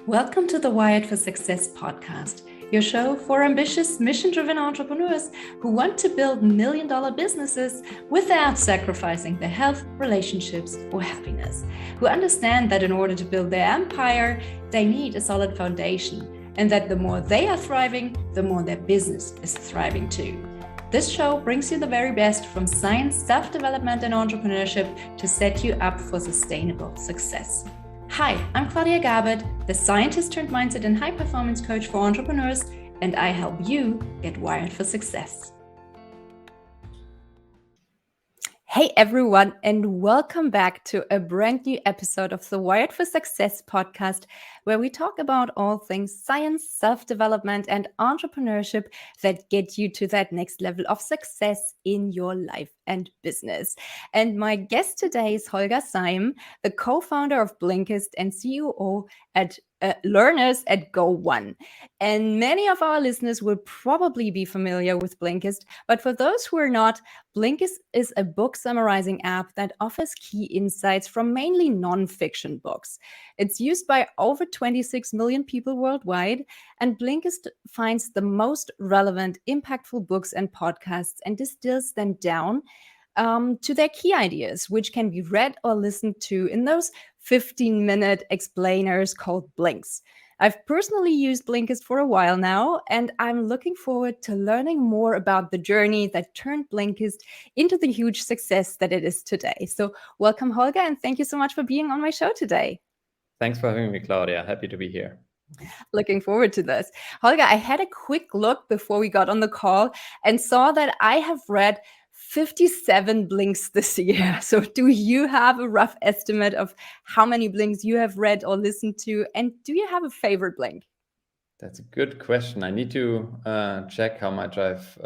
Welcome to the Wired for Success podcast, your show for ambitious, mission-driven entrepreneurs who want to build million-dollar businesses without sacrificing their health, relationships, or happiness, who understand that in order to build their empire, they need a solid foundation, and that the more they are thriving, the more their business is thriving too. This show brings you the very best from science, self-development, and entrepreneurship to set you up for sustainable success. Hi, I'm Claudia Garbutt, the scientist turned mindset and high performance coach for entrepreneurs, and I help you get wired for success. Hey everyone, and welcome back to a brand new episode of the Wired for Success podcast, where we talk about all things science, self-development, and entrepreneurship that get you to that next level of success in your life and business. And my guest today is Holger Seim, the co-founder of Blinkist and COO at Learners at Go One. And many of our listeners will probably be familiar with Blinkist, but for those who are not, Blinkist is a book summarizing app that offers key insights from mainly nonfiction books. It's used by over 26 million people worldwide, and Blinkist finds the most relevant, impactful books and podcasts and distills them down to their key ideas, which can be read or listened to in those 15-minute explainers called Blinks. I've personally used Blinkist for a while now, and I'm looking forward to learning more about the journey that turned Blinkist into the huge success that it is today. So welcome, Holger, and thank you so much for being on my show today. Thanks for having me, Claudia. Happy to be here. Looking forward to this. Holger, I had a quick look before we got on the call and saw that I have read 57 Blinks this year. So do you have a rough estimate of how many Blinks you have read or listened to? And do you have a favorite Blink? That's a good question. I need to check how much I've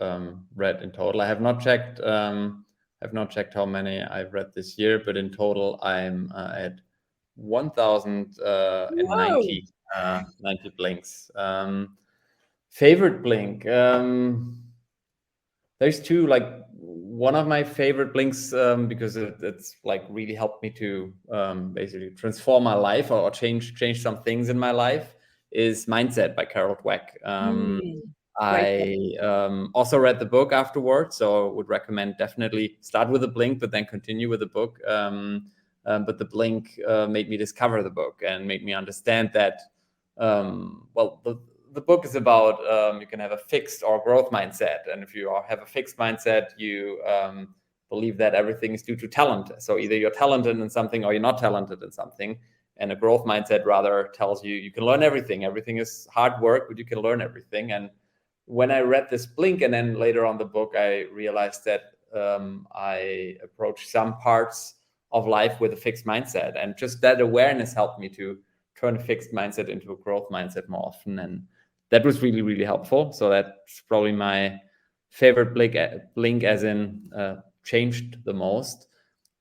read in total. I have not checked how many I've read this year, but in total I'm at 1,090 90 Blinks. Favorite Blink. There's two, like one of my favorite Blinks because it's like really helped me to basically transform my life or change some things in my life is Mindset by Carol Dweck. I also read the book afterwards, so I would recommend definitely start with a Blink, but then continue with the book. But the Blink made me discover the book and made me understand that, the book is about you can have a fixed or growth mindset. And if you have a fixed mindset, you believe that everything is due to talent. So either you're talented in something or you're not talented in something. And a growth mindset rather tells you can learn everything. Everything is hard work, but you can learn everything. And when I read this Blink and then later on the book, I realized that I approached some parts of life with a fixed mindset. And just that awareness helped me to turn a fixed mindset into a growth mindset more often. And that was really, really helpful. So that's probably my favorite Blink as in changed the most.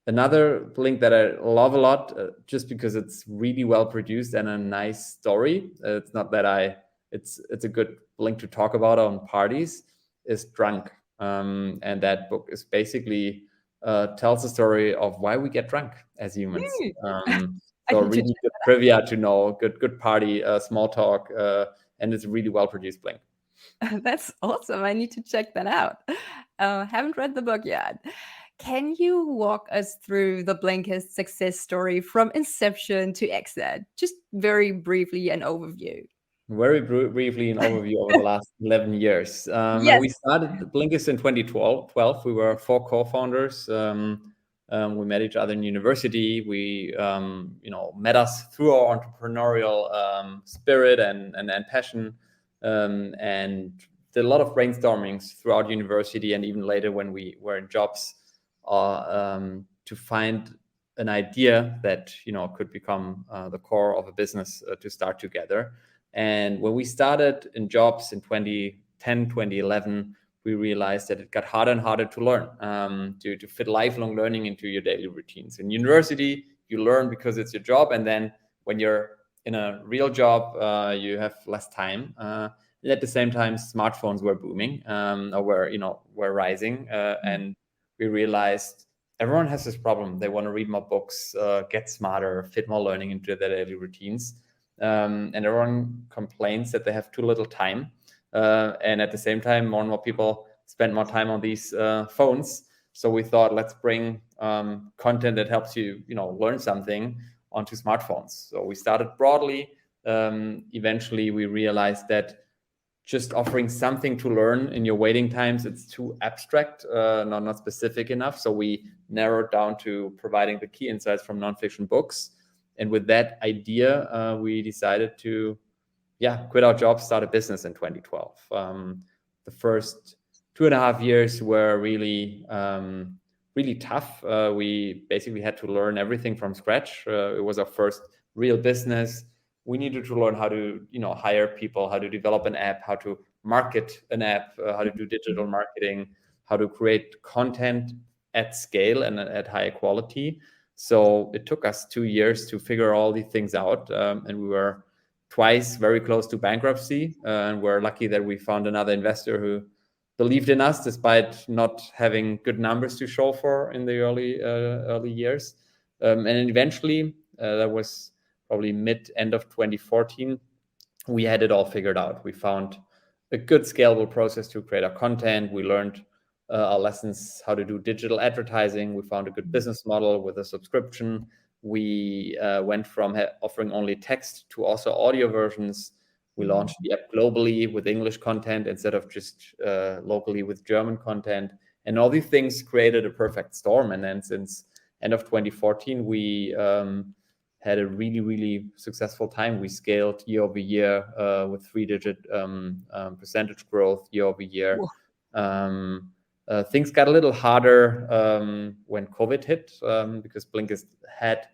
Another Blink that I love a lot, just because it's really well produced and a nice story. It's not that it's a good Blink to talk about on parties, is Drunk. And that book is basically tells the story of why we get drunk as humans. So really good trivia to know, good party, small talk, and it's a really well-produced Blink. That's awesome. I need to check that out. Haven't read the book yet. Can you walk us through the Blinkist success story from inception to exit? Just very briefly, an overview. Very briefly, an overview over the last 11 years. Yes. We started Blinkist in 2012. We were 4 co-founders. We met each other in university. We, met us through our entrepreneurial spirit and passion, and did a lot of brainstormings throughout university and even later when we were in jobs to find an idea that could become the core of a business to start together. And when we started in jobs in 2010, 2011, we realized that it got harder and harder to learn, to fit lifelong learning into your daily routines. In university, you learn because it's your job. And then when you're in a real job, you have less time. At the same time, smartphones were booming or were rising. And we realized everyone has this problem. They want to read more books, get smarter, fit more learning into their daily routines. and everyone complains that they have too little time. And at the same time, more and more people spend more time on these phones. So we thought, let's bring content that helps you, learn something onto smartphones. So we started broadly. Eventually, we realized that just offering something to learn in your waiting times, it's too abstract, not specific enough. So we narrowed down to providing the key insights from nonfiction books. And with that idea, we decided to quit our job, start a business in 2012. The first 2.5 years were really tough. We basically had to learn everything from scratch. It was our first real business. We needed to learn how to, hire people, how to develop an app, how to market an app, how to do digital marketing, how to create content at scale and at high quality. So it took us 2 years to figure all these things out, and we were twice very close to bankruptcy, and we're lucky that we found another investor who believed in us despite not having good numbers to show for in the early years. And then eventually, that was probably end of 2014, we had it all figured out. We found a good scalable process to create our content. We learned our lessons how to do digital advertising. We found a good business model with a subscription. We went from offering only text to also audio versions. We launched the app globally with English content instead of just locally with German content. And all these things created a perfect storm. And then since end of 2014, we had a really, really successful time. We scaled year over year with 3-digit percentage growth year over year. Things got a little harder when COVID hit, because Blinkist had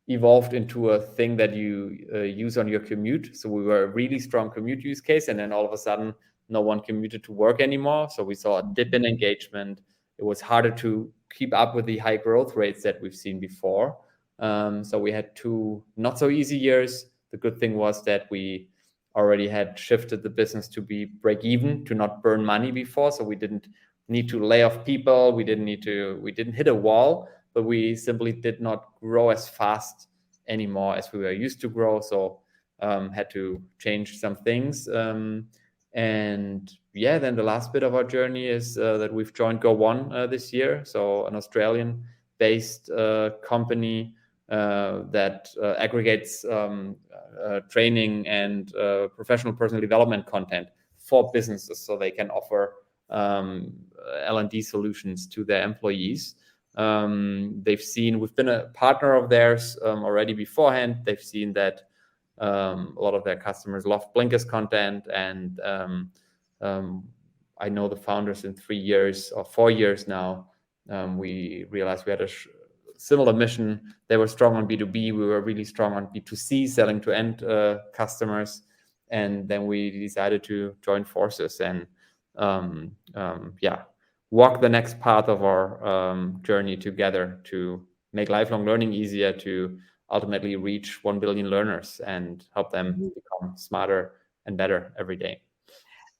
evolved into a thing that you use on your commute. So we were a really strong commute use case, and then all of a sudden, no one commuted to work anymore. So we saw a dip in engagement. It was harder to keep up with the high growth rates that we've seen before. So we had 2 not so easy years. The good thing was that we already had shifted the business to be break even, to not burn money before. So we didn't need to lay off people. We didn't hit a wall, but we simply did not grow as fast anymore as we were used to grow. So had to change some things. And then the last bit of our journey is that we've joined Go1 this year. So an Australian-based company that aggregates training and professional personal development content for businesses so they can offer L&D solutions to their employees. We've been a partner of theirs already beforehand. They've seen that a lot of their customers love Blinkist content, and I know the founders in 3 years or 4 years now. We realized we had a similar mission. They were strong on B2B. We were really strong on B2C, selling to end customers. And then we decided to join forces and walk the next path of our journey together to make lifelong learning easier, to ultimately reach 1 billion learners and help them become smarter and better every day.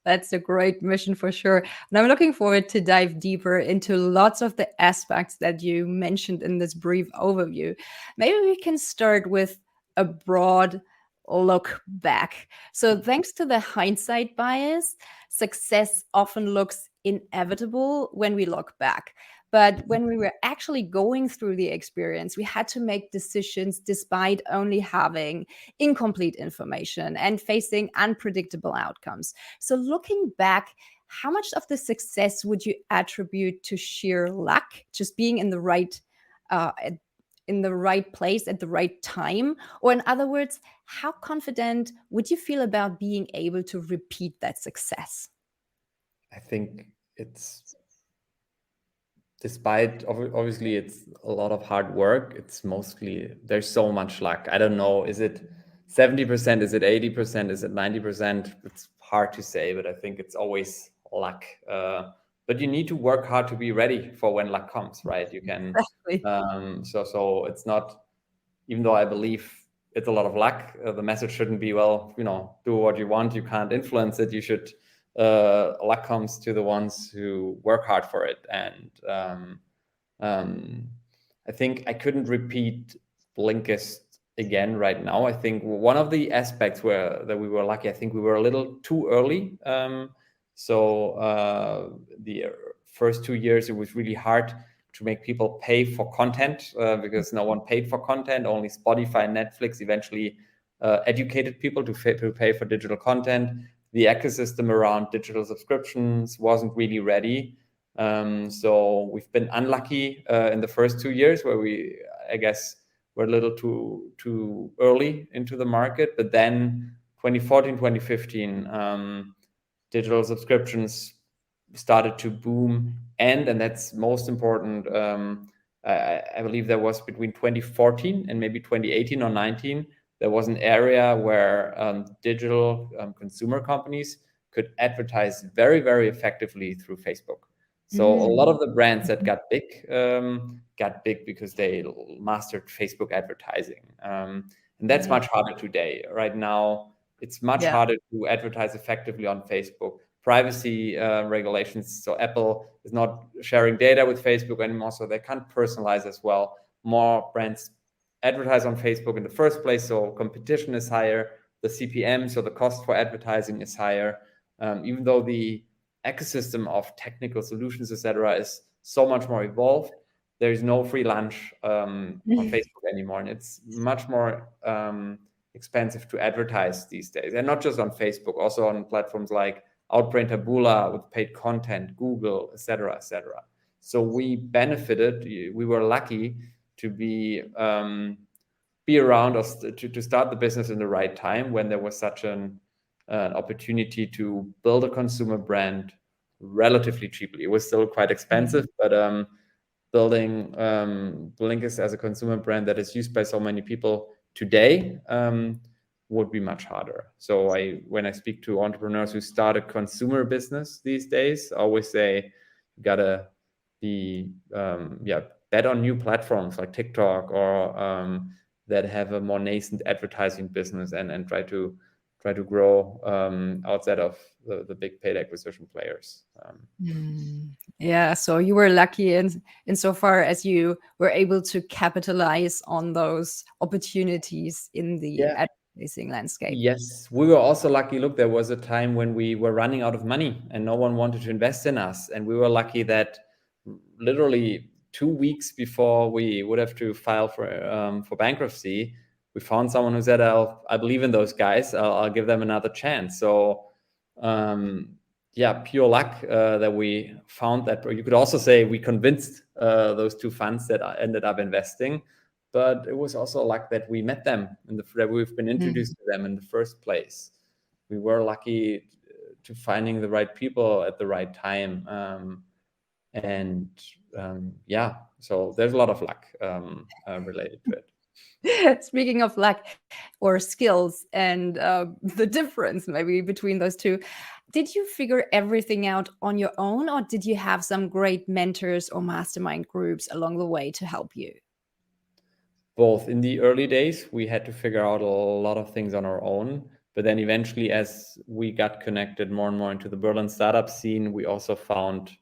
That's a great mission for sure. And I'm looking forward to dive deeper into lots of the aspects that you mentioned in this brief overview. Maybe we can start with a broad look back. So thanks to the hindsight bias, success often looks inevitable when we look back. But when we were actually going through the experience, we had to make decisions despite only having incomplete information and facing unpredictable outcomes. So looking back, how much of the success would you attribute to sheer luck, just being in the right place at the right time? Or in other words, how confident would you feel about being able to repeat that success? I think despite obviously it's a lot of hard work, it's mostly, there's so much luck. I don't know, is it 70%, is it 80%, is it 90%? It's hard to say, but I think it's always luck. But you need to work hard to be ready for when luck comes, right? You can, so it's not, even though I believe it's a lot of luck, the message shouldn't be, well, do what you want, you can't influence it. You should, luck comes to the ones who work hard for it. And I think I couldn't repeat Blinkist again, right now, I think one of the aspects that we were lucky, I think we were a little too early. The first 2 years, it was really hard to make people pay for content because no one paid for content. Only Spotify and Netflix eventually educated people to pay for digital content. The ecosystem around digital subscriptions wasn't really ready. So we've been unlucky in the first 2 years where I guess, were a little too early into the market. But then 2014, 2015, digital subscriptions started to boom. And that's most important. I believe there was between 2014 and maybe 2018 or 19, there was an area where digital consumer companies could advertise very, very effectively through Facebook. So a lot of the brands that got big because they mastered Facebook advertising. And that's much harder today. Right now, it's much harder to advertise effectively on Facebook. Privacy regulations. So Apple is not sharing data with Facebook anymore, so they can't personalize as well. More brands advertise on Facebook in the first place, so competition is higher. The CPM, so the cost for advertising, is higher. Even though the ecosystem of technical solutions, etc., is so much more evolved, there is no free lunch on Facebook anymore, and it's much more expensive to advertise these days. And not just on Facebook, also on platforms like Outbrain, Taboola with paid content, Google, etc., etc. So we benefited. We were lucky to be around us to start the business in the right time when there was such an opportunity to build a consumer brand relatively cheaply. It was still quite expensive, but building Blinkist as a consumer brand that is used by so many people today would be much harder. So when I speak to entrepreneurs who start a consumer business these days, I always say you gotta be bet on new platforms like TikTok or that have a more nascent advertising business and try to grow outside of the big paid acquisition players. Yeah, so you were lucky insofar as you were able to capitalize on those opportunities in the advertising landscape. Yes, we were also lucky. Look, there was a time when we were running out of money and no one wanted to invest in us. And we were lucky that literally 2 weeks before we would have to file for bankruptcy, we found someone who said, I believe in those guys. I'll give them another chance. So pure luck that we found that. You could also say we convinced those two funds that ended up investing. But it was also luck that we met them that we've been introduced to them in the first place. We were lucky to finding the right people at the right time. So there's a lot of luck related to it. Speaking of luck or skills and the difference maybe between those two, did you figure everything out on your own, or did you have some great mentors or mastermind groups along the way to help you? Both. In the early days, we had to figure out a lot of things on our own. But then eventually, as we got connected more and more into the Berlin startup scene, we also found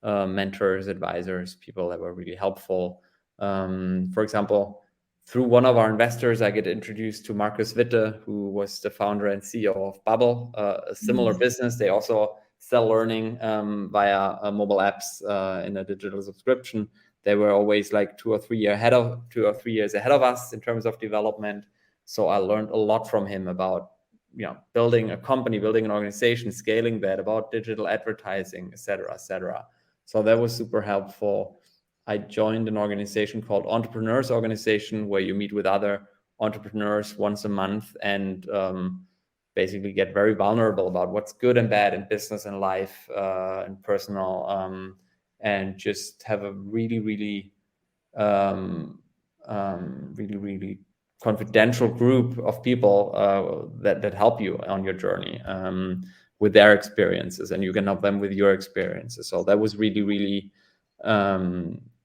mentors, advisors, people that were really helpful. For example, through one of our investors, I get introduced to Markus Witte, who was the founder and CEO of Bubble, a similar business. They also sell learning via mobile apps in a digital subscription. They were always like 2 or 3 years ahead of us in terms of development. So I learned a lot from him about building a company, building an organization, scaling that, about digital advertising, et cetera. So that was super helpful. I joined an organization called Entrepreneurs Organization, where you meet with other entrepreneurs once a month and basically get very vulnerable about what's good and bad in business and life and personal, and just have a really confidential group of people that help you on your journey with their experiences, and you can help them with your experiences. So that was really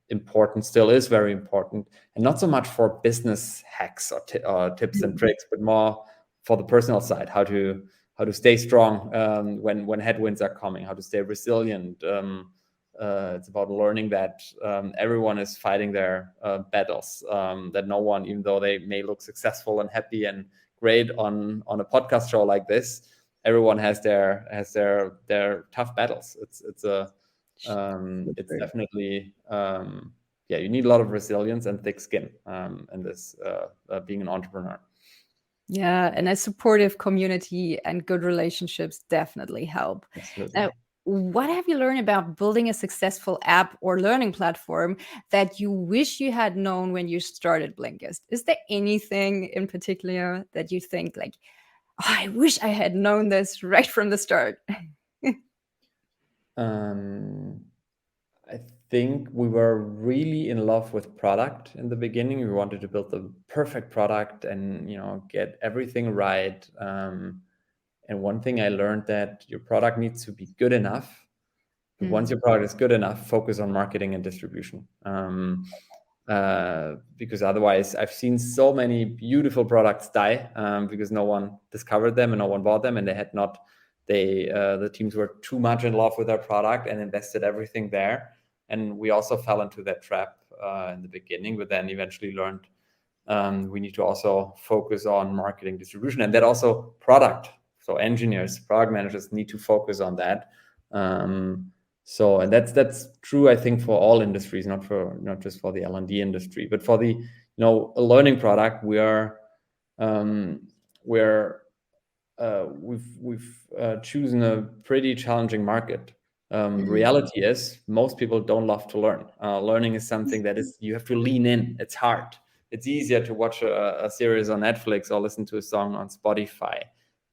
important, still is very important, and not so much for business hacks or tips and tricks, but more for the personal side, how to stay strong when headwinds are coming, how to stay resilient, it's about learning that everyone is fighting their battles. That no one, even though they may look successful and happy and great on a podcast show like this, everyone has their tough battles. It's definitely you need a lot of resilience and thick skin in this being an entrepreneur. Yeah, and a supportive community and good relationships definitely help. Absolutely. What have you learned about building a successful app or learning platform that you wish you had known when you started Blinkist? Is there anything in particular that you think like, oh, I wish I had known this right from the start? I think we were really in love with product in the beginning. We wanted to build the perfect product and get everything right. And one thing I learned that your product needs to be good enough. But once your product is good enough, focus on marketing and distribution. Because otherwise, I've seen so many beautiful products die because no one discovered them and no one bought them, and the teams were too much in love with their product and invested everything there. And we also fell into that trap in the beginning, but then eventually learned we need to also focus on marketing, distribution, and that also product. So engineers, product managers need to focus on that. And that's true, I think, for all industries, not just for the L&D industry, but for the a learning product. We've chosen a pretty challenging market. Reality is most people don't love to learn. Learning is something that you have to lean in. It's hard. It's easier to watch a series on Netflix or listen to a song on Spotify.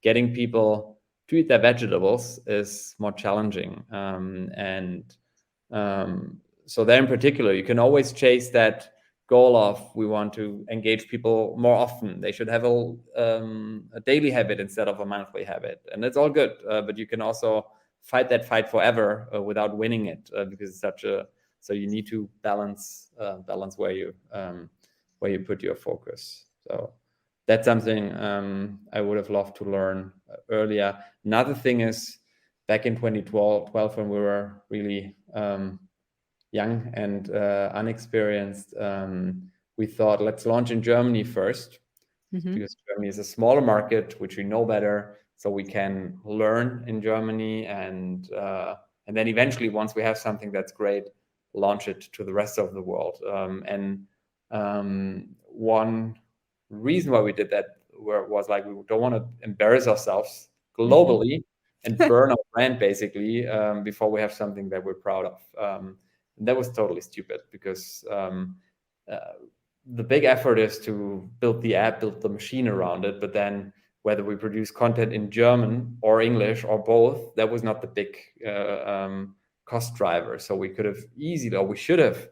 Getting people to eat their vegetables is more challenging. So there in particular, you can always chase that goal of we want to engage people more often. They should have a daily habit instead of a monthly habit. And it's all good. But you can also fight that fight forever without winning it because it's so you need to balance where you put your focus. So that's something I would have loved to learn earlier. Another thing is back in 2012 when we were really young and unexperienced, we thought, let's launch in Germany first, because Germany is a smaller market, which we know better, so we can learn in Germany, and then eventually, once we have something that's great, launch it to the rest of the world. One reason why we did that was like we don't want to embarrass ourselves globally and burn our brand basically before we have something that we're proud of. And that was totally stupid because the big effort is to build the app, build the machine around it, but then whether we produce content in German or English or both, that was not the big cost driver. So we could have easily, or we should have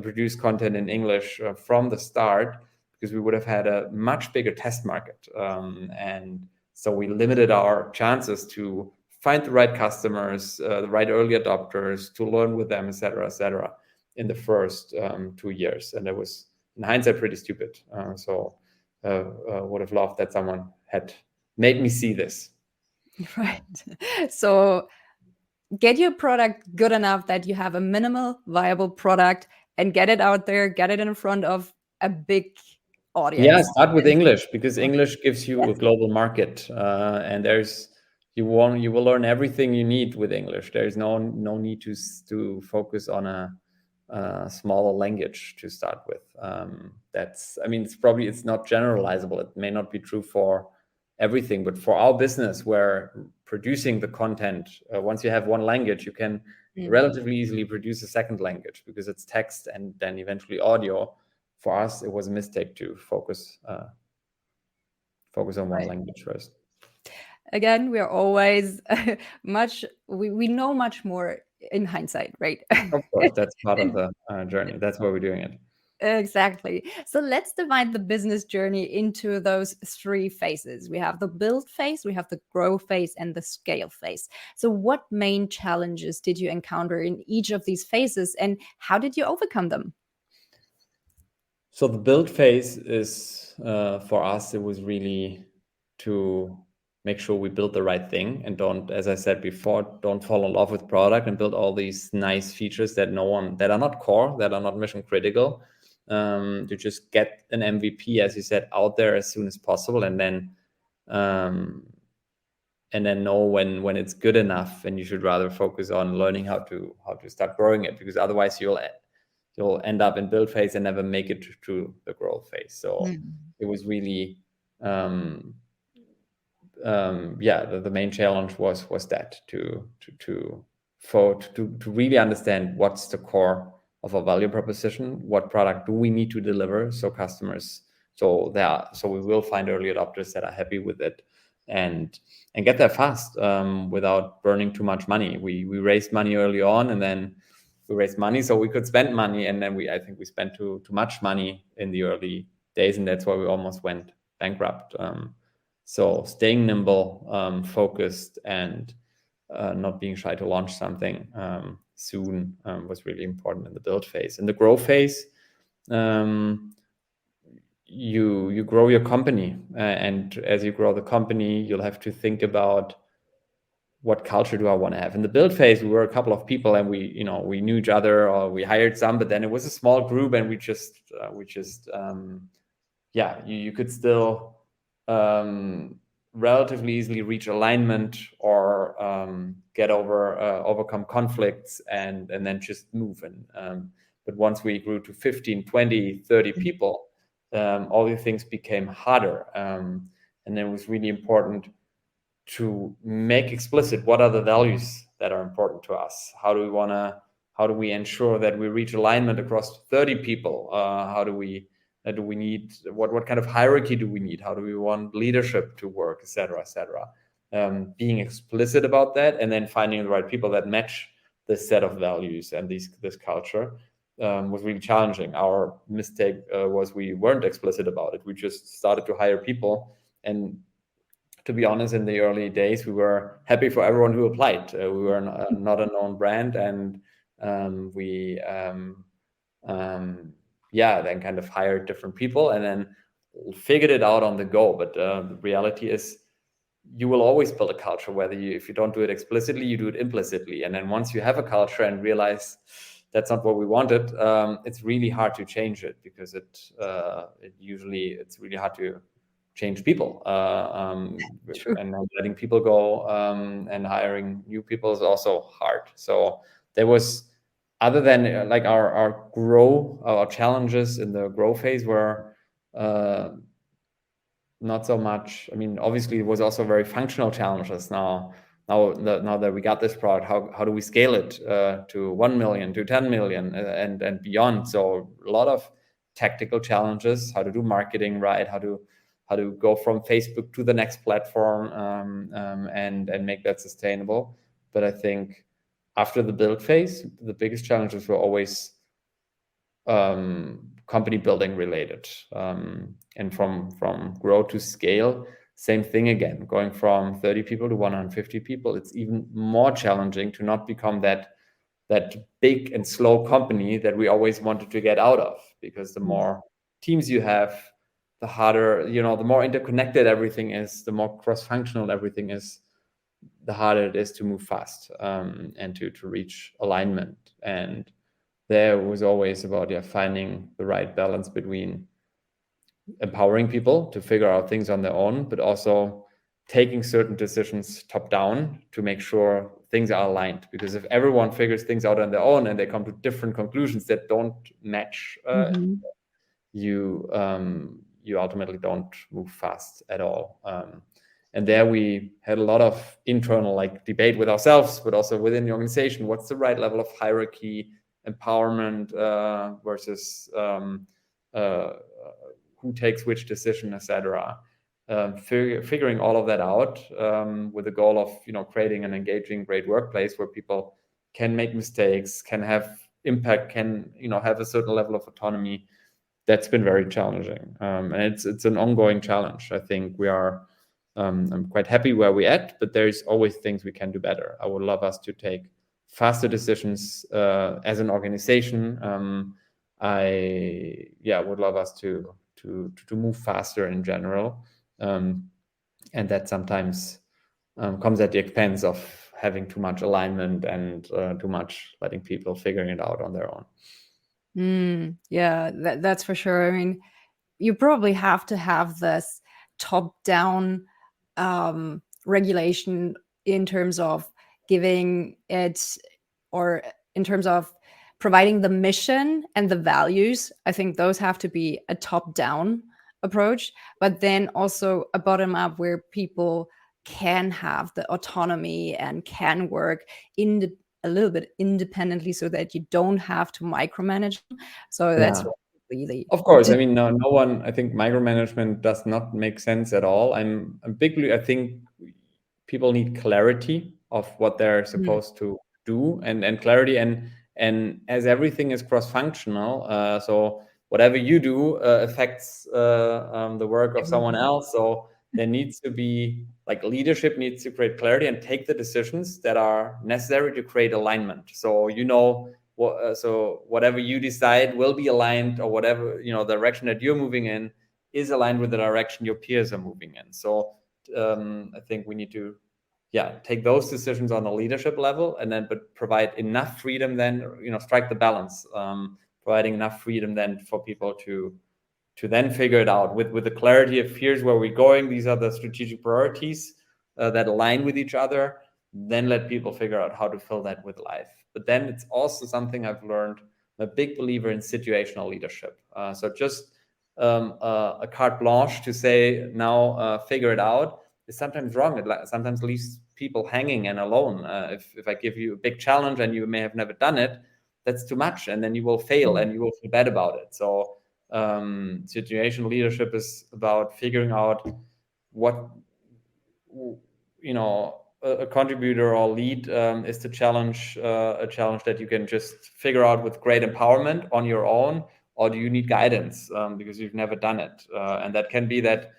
produced content in English from the start, because we would have had a much bigger test market. And so we limited our chances to find the right customers, the right early adopters, to learn with them, et cetera, in the first 2 years. And it was, in hindsight, pretty stupid. So would have loved that someone had made me see this. Right. So get your product good enough that you have a minimal viable product and get it out there, get it in front of a big audience. Yeah, start with English, because English gives you a global market, and you will learn everything you need with English. There is no need to focus on a smaller language to start with. It's not generalizable. It may not be true for everything, but for our business, where producing the content, once you have one language, you can relatively easily produce a second language, because it's text and then eventually audio. For us, it was a mistake to focus on one language first. Again, we are always we know much more in hindsight, right? Of course, that's part of the journey. That's why we're doing it. Exactly. So let's divide the business journey into those 3 phases. We have the build phase, we have the grow phase, and the scale phase. So what main challenges did you encounter in each of these phases, and how did you overcome them? So the build phase is, for us, it was really to make sure we build the right thing, and don't, as I said before, don't fall in love with product and build all these nice features that are not core, that are not mission critical. To just get an MVP, as you said, out there as soon as possible, and then know when it's good enough, and you should rather focus on learning how to start growing it, because otherwise you'll end up in build phase and never make it to the growth phase. So it was really the main challenge was that to really understand what's the core of our value proposition, what product do we need to deliver, so we will find early adopters that are happy with it, and get there fast, without burning too much money. We raised money early on, and then we raised money so we could spend money, and then I think we spent too much money in the early days, and that's why we almost went bankrupt. So staying nimble, focused, and not being shy to launch something soon was really important in the build phase. In the grow phase, you grow your company, and as you grow the company, you'll have to think about what culture do I want to have. In the build phase, we were a couple of people, and we knew each other, or we hired some, but then it was a small group, and you could still relatively easily reach alignment, or overcome conflicts, and then just move. But once we grew to 15, 20, 30 people, all these things became harder. And then it was really important to make explicit what are the values that are important to us. How do we ensure that we reach alignment across 30 people? Do we need, what kind of hierarchy do we need? How do we want leadership to work, et cetera, et cetera? Being explicit about that, and then finding the right people that match this set of values and this culture was really challenging. Our mistake was we weren't explicit about it. We just started to hire people, and to be honest, in the early days, we were happy for everyone who applied. We were not a known brand, and we then kind of hired different people, and then figured it out on the go. But the reality is, you will always build a culture, if you don't do it explicitly, you do it implicitly. And then once you have a culture and realize that's not what we wanted, it's really hard to change it, because it's really hard to change people, and letting people go, and hiring new people is also hard. So there was, other than our challenges in the grow phase were not so much. I mean, obviously it was also very functional challenges. Now that we got this product, how do we scale it to 1 million, to 10 million, and beyond? So a lot of tactical challenges, how to do marketing right, how to go from Facebook to the next platform, and make that sustainable. But I think after the build phase, the biggest challenges were always company building related, and from grow to scale, same thing again. Going from 30 people to 150 people, it's even more challenging to not become that big and slow company that we always wanted to get out of, because the more teams you have, the harder, the more interconnected everything is, the more cross-functional everything is, the harder it is to move fast, and to reach alignment. And there was always about finding the right balance between empowering people to figure out things on their own, but also taking certain decisions top down to make sure things are aligned. Because if everyone figures things out on their own and they come to different conclusions that don't match, you ultimately don't move fast at all. And there we had a lot of internal debate with ourselves, but also within the organization. What's the right level of hierarchy, empowerment, versus who takes which decision, etc. Figuring all of that out, with the goal of creating an engaging, great workplace where people can make mistakes, can have impact, can have a certain level of autonomy. That's been very challenging, and it's an ongoing challenge. I think we are. I'm quite happy where we're at, but there's always things we can do better. I would love us to take faster decisions as an organization. I would love us to move faster in general, and and that sometimes comes at the expense of having too much alignment and too much letting people figuring it out on their own. Yeah, that's for sure. I mean, you probably have to have this top-down regulation in terms of giving it, or in terms of providing the mission and the values. I think those have to be a top-down approach, but then also a bottom-up where people can have the autonomy and can work in a little bit independently so that you don't have to micromanage them. So that's really Of course, I mean, no one. I think micromanagement does not make sense at all. I think people need clarity of what they're supposed to do, and clarity, and as everything is cross-functional, so whatever you do affects the work of someone else. So there needs to be, like, leadership needs to create clarity and take the decisions that are necessary to create alignment. So so whatever you decide will be aligned, or whatever, the direction that you're moving in is aligned with the direction your peers are moving in. So I think we need to take those decisions on a leadership level, and then but provide enough freedom, then strike the balance, providing enough freedom then for people to then figure it out with the clarity of here's where we're going, these are the strategic priorities that align with each other. Then let people figure out how to fill that with life. But then it's also something I've learned. I'm a big believer in situational leadership. So just a carte blanche to say now figure it out is sometimes wrong. It sometimes leaves people hanging and alone. If I give you a big challenge and you may have never done it, that's too much, and then you will fail and you will feel bad about it. So situational leadership is about figuring out what a contributor or lead is to challenge a challenge that you can just figure out with great empowerment on your own, or do you need guidance because you've never done it, and that can be that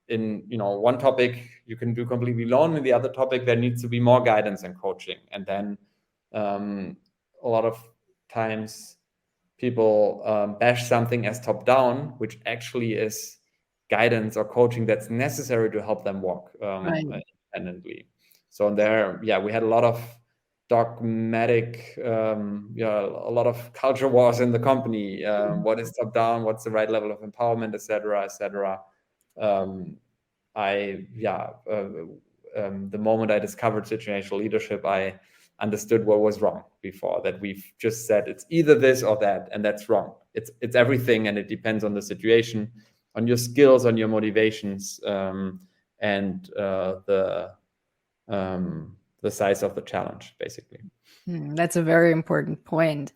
in one topic you can do completely alone, in the other topic there needs to be more guidance and coaching. And then a lot of times people bash something as top down, which actually is guidance or coaching that's necessary to help them walk independently. So there, we had a lot of dogmatic, a lot of culture wars in the company. What is top down? What's the right level of empowerment, etc., etc. The moment I discovered situational leadership, I understood what was wrong before, that we've just said it's either this or that, and that's wrong. It's everything, and it depends on the situation, on your skills, on your motivations, and the size of the challenge, basically. That's a very important point.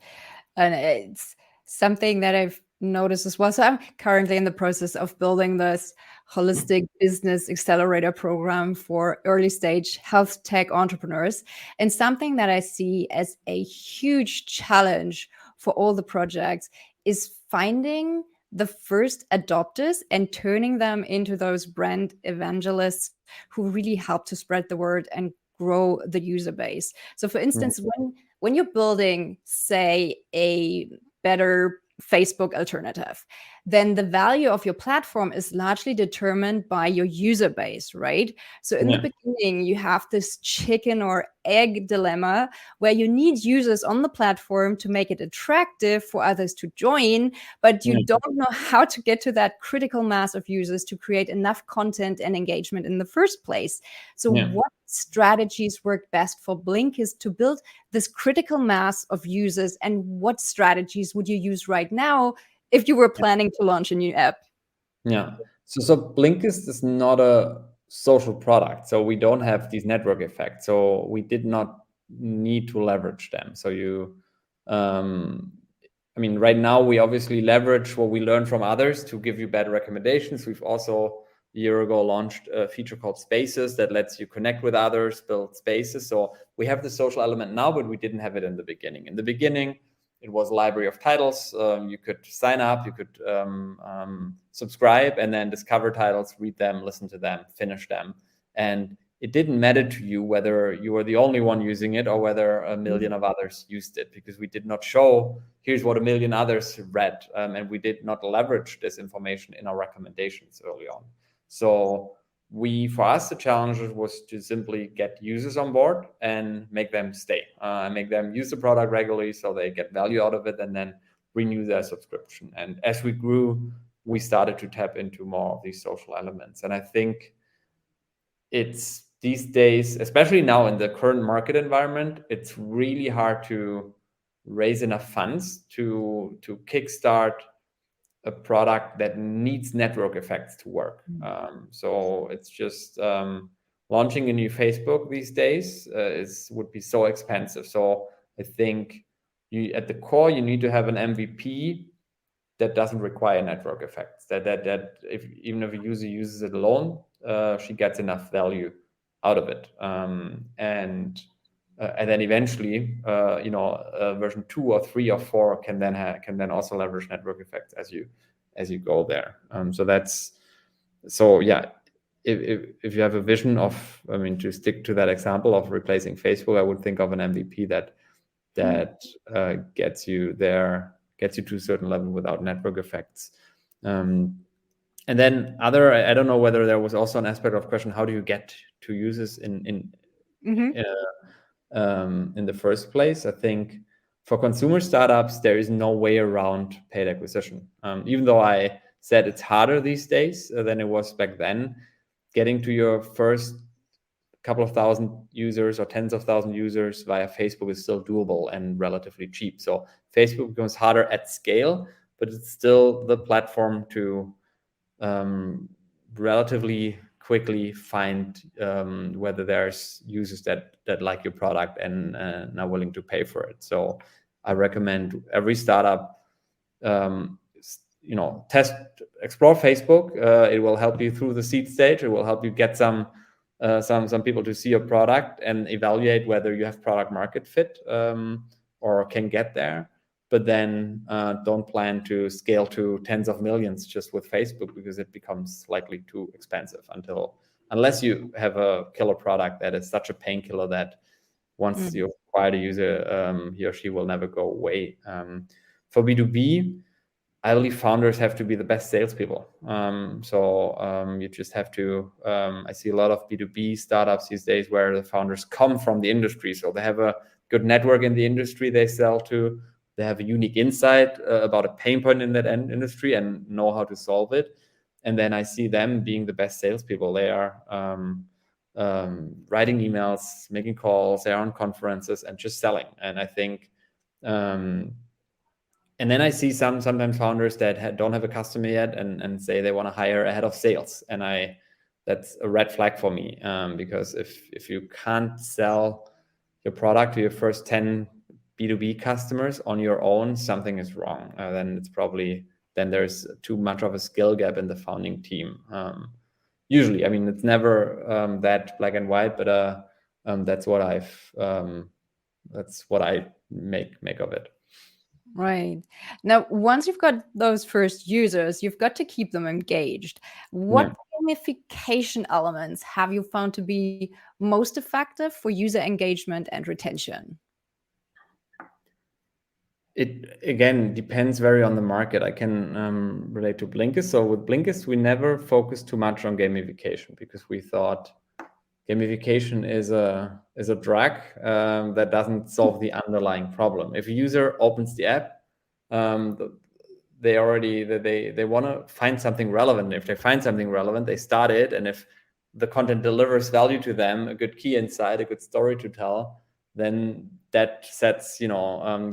And it's something that I've noticed as well. So I'm currently in the process of building this holistic business accelerator program for early stage health tech entrepreneurs. And something that I see as a huge challenge for all the projects is finding the first adopters and turning them into those brand evangelists who really help to spread the word and grow the user base. So for instance, when you're building, say, a better Facebook alternative, then the value of your platform is largely determined by your user base, right? So in the beginning, you have this chicken or egg dilemma where you need users on the platform to make it attractive for others to join, but you don't know how to get to that critical mass of users to create enough content and engagement in the first place. So what strategies work best for Blinkist to build this critical mass of users, and what strategies would you use right now if you were planning to launch a new app? So Blinkist is not a social product, so we don't have these network effects, so we did not need to leverage them. So right now we obviously leverage what we learn from others to give you better recommendations. We've also a year ago launched a feature called Spaces that lets you connect with others, build spaces. So we have the social element now, but we didn't have it in the beginning. In the beginning, it was a library of titles. You could sign up, you could subscribe, and then discover titles, read them, listen to them, finish them. And it didn't matter to you whether you were the only one using it or whether a million of others used it, because we did not show, here's what a million others read. And we did not leverage this information in our recommendations early on. So for us, the challenge was to simply get users on board and make them stay, and make them use the product regularly so they get value out of it and then renew their subscription. And as we grew, we started to tap into more of these social elements. And I think it's these days, especially now in the current market environment, it's really hard to raise enough funds to kickstart a product that needs network effects to work. So it's just launching a new Facebook these days would be so expensive. So I think at the core you need to have an MVP that doesn't require network effects. That even if a user uses it alone, she gets enough value out of it, and then eventually, version 2 or 3 or 4 can then also leverage network effects as you go there. If you have a vision of, to stick to that example of replacing Facebook, I would think of an MVP that gets you there, gets you to a certain level without network effects. And then I don't know whether there was also an aspect of question, how do you get to users in the first place? I think for consumer startups, there is no way around paid acquisition. Even though I said it's harder these days than it was back then, getting to your first couple of thousand users or tens of thousand users via Facebook is still doable and relatively cheap. So Facebook becomes harder at scale, but it's still the platform to relatively quickly find whether there's users that like your product and are willing to pay for it. So I recommend every startup explore Facebook. It will help you through the seed stage. It will help you get some people to see your product and evaluate whether you have product market fit or can get there. But then don't plan to scale to tens of millions just with Facebook, because it becomes likely too expensive unless you have a killer product that is such a painkiller that once you acquire the user, he or she will never go away. For B2B, I believe founders have to be the best salespeople. You just have to, I see a lot of B2B startups these days where the founders come from the industry. So they have a good network in the industry they sell to. They have a unique insight about a pain point in that industry and know how to solve it. And then I see them being the best salespeople. They are writing emails, making calls, they're on conferences and just selling. And I think, and then I see sometimes founders that don't have a customer yet and say they want to hire a head of sales. And that's a red flag for me, because if you can't sell your product to your first 10 B2B customers on your own, something is wrong. Then there's too much of a skill gap in the founding team. Usually, it's never that black and white, but that's what I make of it. Right. Now, once you've got those first users, you've got to keep them engaged. What gamification elements have you found to be most effective for user engagement and retention? It, again, depends very on the market. I can relate to Blinkist. So with Blinkist, we never focused too much on gamification because we thought gamification is a drug that doesn't solve the underlying problem. If a user opens the app, they want to find something relevant. If they find something relevant, they start it, and if the content delivers value to them, a good key insight, a good story to tell, then that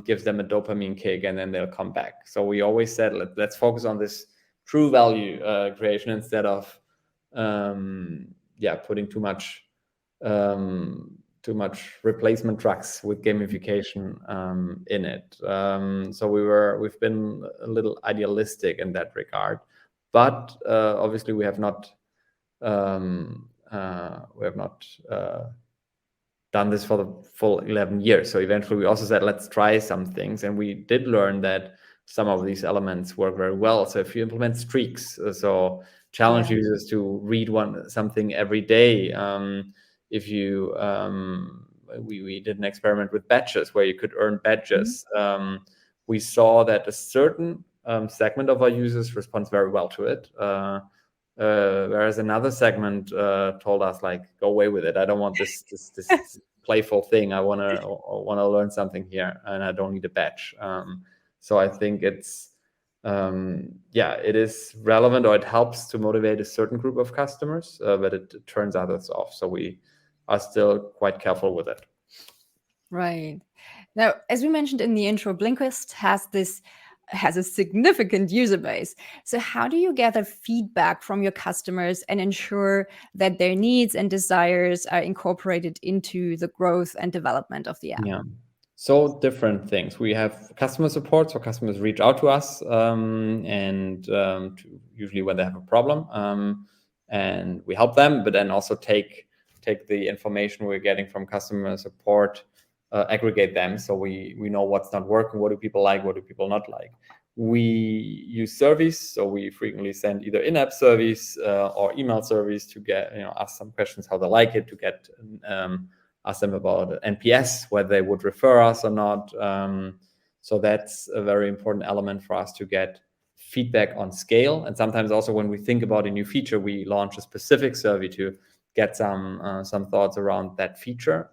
gives them a dopamine kick, and then they'll come back. So we always said, let's focus on this true value creation instead of putting too much replacement drugs with gamification in it. So we've been a little idealistic in that regard, but obviously we have not done this for the full 11 years. So eventually we also said, let's try some things. And we did learn that some of these elements work very well. So if you implement streaks, so challenge users to read something every day. If you, we did an experiment with badges where you could earn badges. We saw that a certain segment of our users responds very well to it. whereas another segment told us like, go away with it. I don't want this playful thing. I want to learn something here, and I don't need a badge. So I think it's it is relevant, or it helps to motivate a certain group of customers, but it turns others off. So we are still quite careful with it. Right. Now, as we mentioned in the intro, Blinkist has a significant user base. So how do you gather feedback from your customers and ensure that their needs and desires are incorporated into the growth and development of the app? Yeah. So different things. We have customer support, so customers reach out to us, usually when they have a problem, and we help them. But then also take the information we're getting from customer support, aggregate them, so we know what's not working, what do people like, what do people not like. We use surveys, so we frequently send either in-app surveys or email surveys to get ask some questions how they like it, to get ask them about NPS, whether they would refer us or not. So that's a very important element for us to get feedback on scale. And sometimes also when we think about a new feature, we launch a specific survey to get some thoughts around that feature.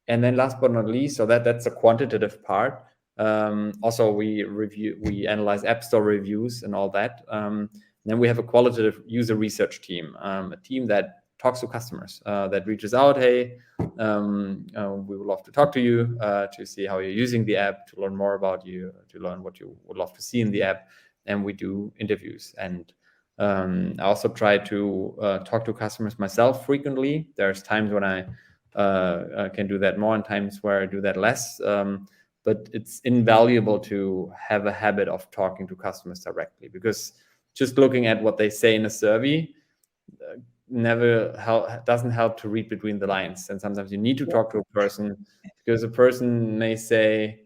And then last but not least, so that's a quantitative part. Also, we analyze App Store reviews and all that. Then we have a qualitative user research team, a team that talks to customers, that reaches out, hey, we would love to talk to you, to see how you're using the app, to learn more about you, to learn what you would love to see in the app. And we do interviews. And I also try to talk to customers myself frequently. There's times when I can do that more and times where I do that less. But it's invaluable to have a habit of talking to customers directly, because just looking at what they say in a survey doesn't help to read between the lines. And sometimes you need to talk to a person, because a person may say,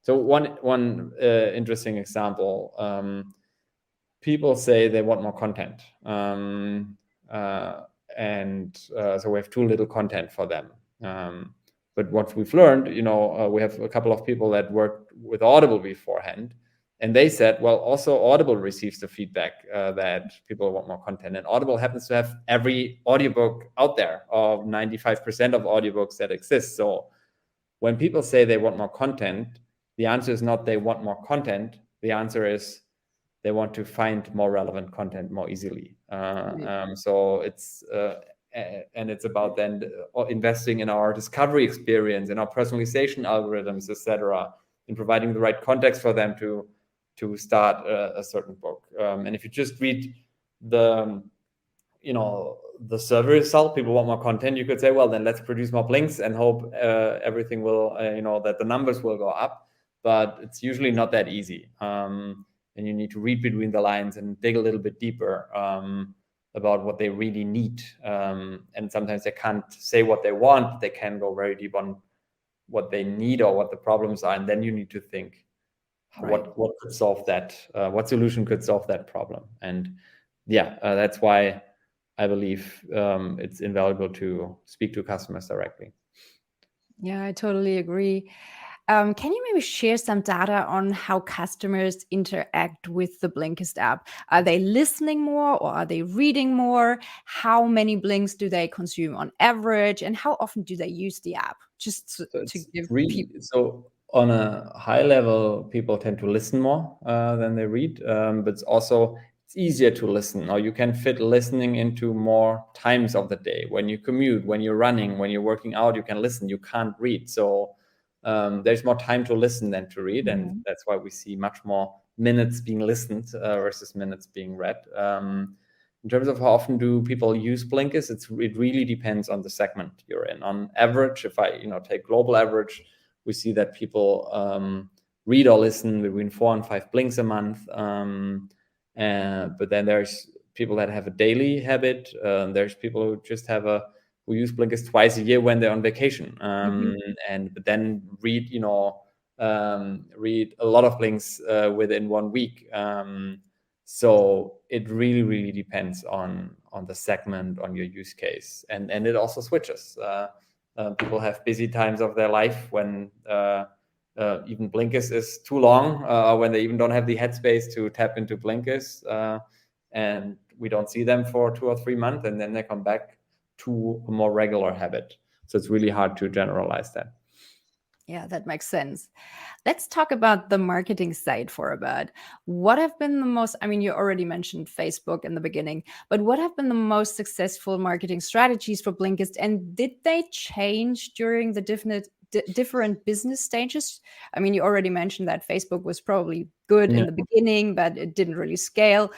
so one interesting example, people say they want more content. So we have too little content for them. But what we've learned, we have a couple of people that worked with Audible beforehand, and they said, well, also Audible receives the feedback that people want more content. And Audible happens to have every audiobook out there, or 95% of audiobooks that exist. So when people say they want more content, the answer is not they want more content. The answer is they want to find more relevant content more easily. So it's about then investing in our discovery experience, in our personalization algorithms, etc., in providing the right context for them to start a certain book. And if you just read the survey result, people want more content, you could say, well, then let's produce more blinks and hope everything will, that the numbers will go up. But it's usually not that easy. And you need to read between the lines and dig a little bit deeper about what they really need. And sometimes they can't say what they want. They can go very deep on what they need or what the problems are. And then you need to think, what could solve that? What solution could solve that problem? And that's why I believe it's invaluable to speak to customers directly. Yeah, I totally agree. Can you maybe share some data on how customers interact with the Blinkist app? Are they listening more, or are they reading more? How many blinks do they consume on average? And how often do they use the app? Just to give people. So on a high level, people tend to listen more than they read, but it's easier to listen. Or you can fit listening into more times of the day. When you commute, when you're running, when you're working out, you can listen. You can't read. So there's more time to listen than to read. Mm-hmm. And that's why we see much more minutes being listened versus minutes being read. In terms of how often do people use Blinkist, it really depends on the segment you're in. On average, if I take global average, we see that people read or listen between 4 and 5 blinks a month. But then there's people that have a daily habit. There's people who just who use Blinkist twice a year when they're on vacation, but then read a lot of blinks within 1 week. So it really, really depends on the segment, on your use case, and it also switches. People have busy times of their life when even Blinkist is too long, when they even don't have the headspace to tap into Blinkist. And we don't see them for 2 or 3 months, and then they come back to a more regular habit. So it's really hard to generalize that. Yeah, that makes sense. Let's talk about the marketing side for a bit. What have been the most, I mean, you already mentioned Facebook in the beginning, but what have been the most successful marketing strategies for Blinkist? And did they change during the different business stages? I mean, you already mentioned that Facebook was probably good in the beginning, but it didn't really scale.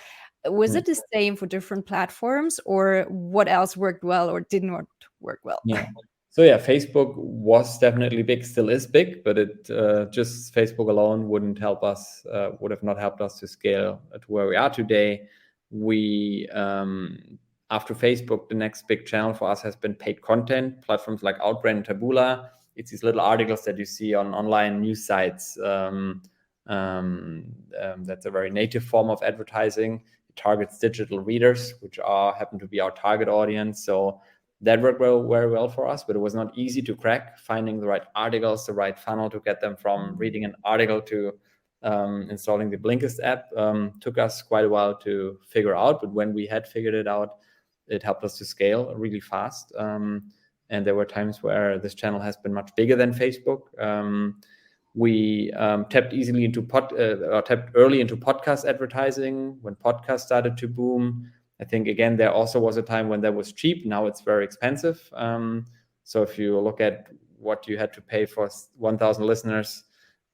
Was it the same for different platforms, or what else worked well or did not work well? Yeah. So yeah, Facebook was definitely big, still is big, but it just Facebook alone wouldn't help us, would have not helped us to scale to where we are today. We after Facebook, the next big channel for us has been paid content platforms like Outbrain and Taboola. It's these little articles that you see on online news sites. That's a very native form of advertising. It targets digital readers, which happen to be our target audience. So that worked very well for us, but it was not easy to crack. Finding the right articles, the right funnel to get them from reading an article to installing the Blinkist app took us quite a while to figure out. But when we had figured it out, it helped us to scale really fast. And there were times where this channel has been much bigger than Facebook. We tapped early into podcast advertising when podcasts started to boom. I think, again, there also was a time when that was cheap. Now it's very expensive. So if you look at what you had to pay for 1,000 listeners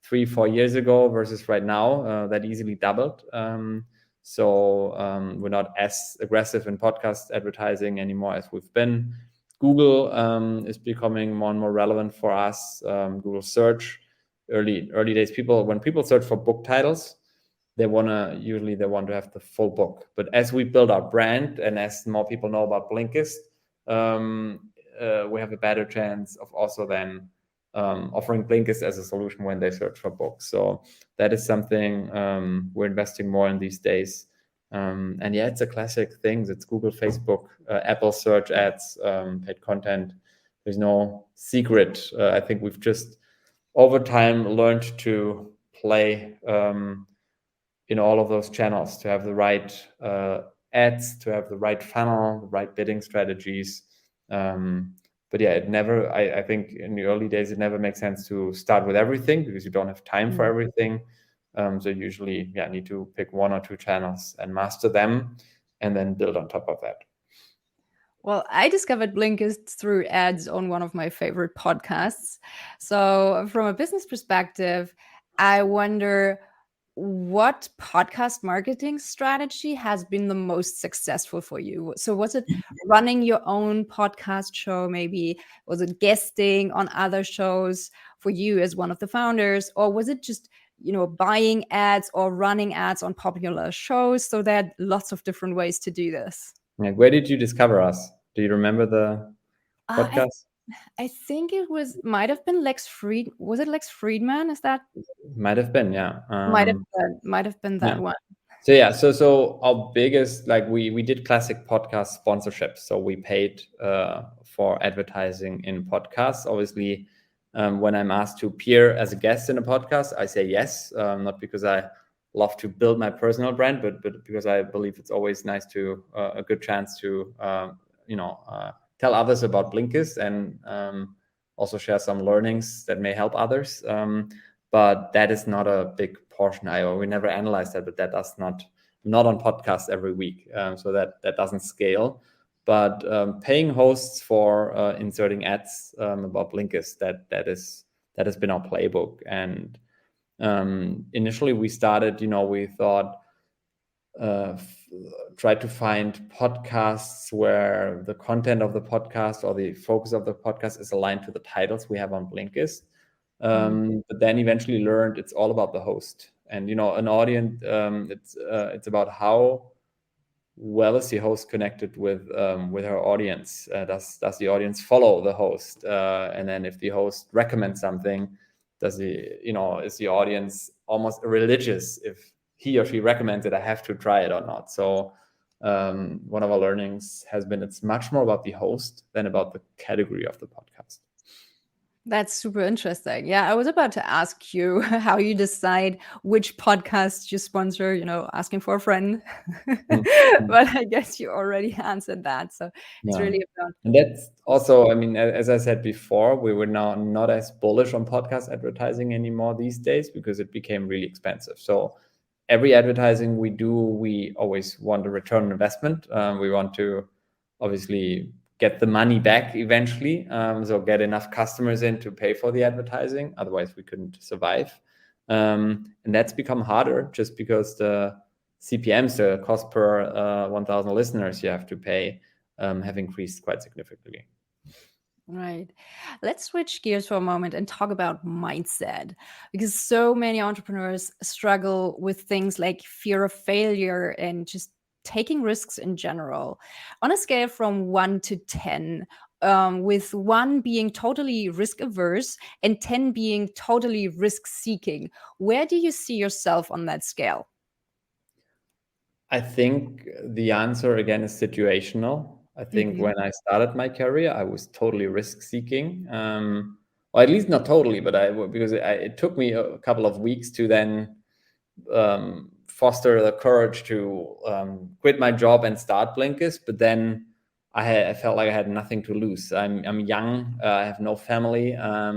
3-4 years ago versus right now, that easily doubled. So we're not as aggressive in podcast advertising anymore as we've been. Google is becoming more and more relevant for us. Google search, early days, when people search for book titles, they want to have the full book. But as we build our brand and as more people know about Blinkist, we have a better chance of also then offering Blinkist as a solution when they search for books. So that is something we're investing more in these days. And yeah, it's a classic thing. It's Google, Facebook, Apple search ads, paid content. There's no secret. I think we've just over time learned to play in all of those channels, to have the right ads, to have the right funnel, the right bidding strategies. But yeah, I think in the early days, it never makes sense to start with everything because you don't have time for everything. So usually, need to pick 1 or 2 channels and master them and then build on top of that. Well, I discovered Blinkist through ads on one of my favorite podcasts. So from a business perspective, I wonder what podcast marketing strategy has been the most successful for you? So was it running your own podcast show, maybe? Was it guesting on other shows for you as one of the founders? Or was it just, buying ads or running ads on popular shows? So there are lots of different ways to do this. Yeah, where did you discover us? Do you remember the podcast? I think it might have been Lex Fried. Was it Lex Friedman? Is that? Might have been, yeah. Might have been that one. So our biggest, we did classic podcast sponsorships. So we paid for advertising in podcasts. Obviously, when I'm asked to appear as a guest in a podcast, I say yes, not because I love to build my personal brand, but because I believe it's always nice to a good chance to tell others about Blinkist and also share some learnings that may help others. But that is not a big portion. We never analyzed that, but that does not on podcasts every week. So that doesn't scale. But paying hosts for inserting ads about Blinkist, that has been our playbook. And initially we started, we thought, try to find podcasts where the content of the podcast or the focus of the podcast is aligned to the titles we have on Blinkist. But then eventually learned it's all about the host. And an audience, it's about how well is the host connected with her audience. Does the audience follow the host? And then if the host recommends something, is the audience almost religious if he or she recommends it? I have to try it or not. So one of our learnings has been it's much more about the host than about the category of the podcast. That's super interesting. Yeah, I was about to ask you how you decide which podcast you sponsor, asking for a friend. Mm. But I guess you already answered that. So it's Yeah. really about. And that's also, I mean, as I said before, we were now not as bullish on podcast advertising anymore these days because it became really expensive. So every advertising we do, we always want a return on investment. We want to obviously get the money back eventually. So get enough customers in to pay for the advertising. Otherwise, we couldn't survive. And that's become harder just because the CPMs, the cost per 1,000 listeners you have to pay, have increased quite significantly. Right. Let's switch gears for a moment and talk about mindset because so many entrepreneurs struggle with things like fear of failure and just taking risks in general. On a scale from 1 to 10, with 1 being totally risk averse and 10 being totally risk seeking, where do you see yourself on that scale? I think the answer again is situational. I think Mhm. when I started my career, I was totally risk seeking, or at least not totally, but because it took me a couple of weeks to then foster the courage to quit my job and start Blinkist. But then I felt like I had nothing to lose. I'm young. I have no family. I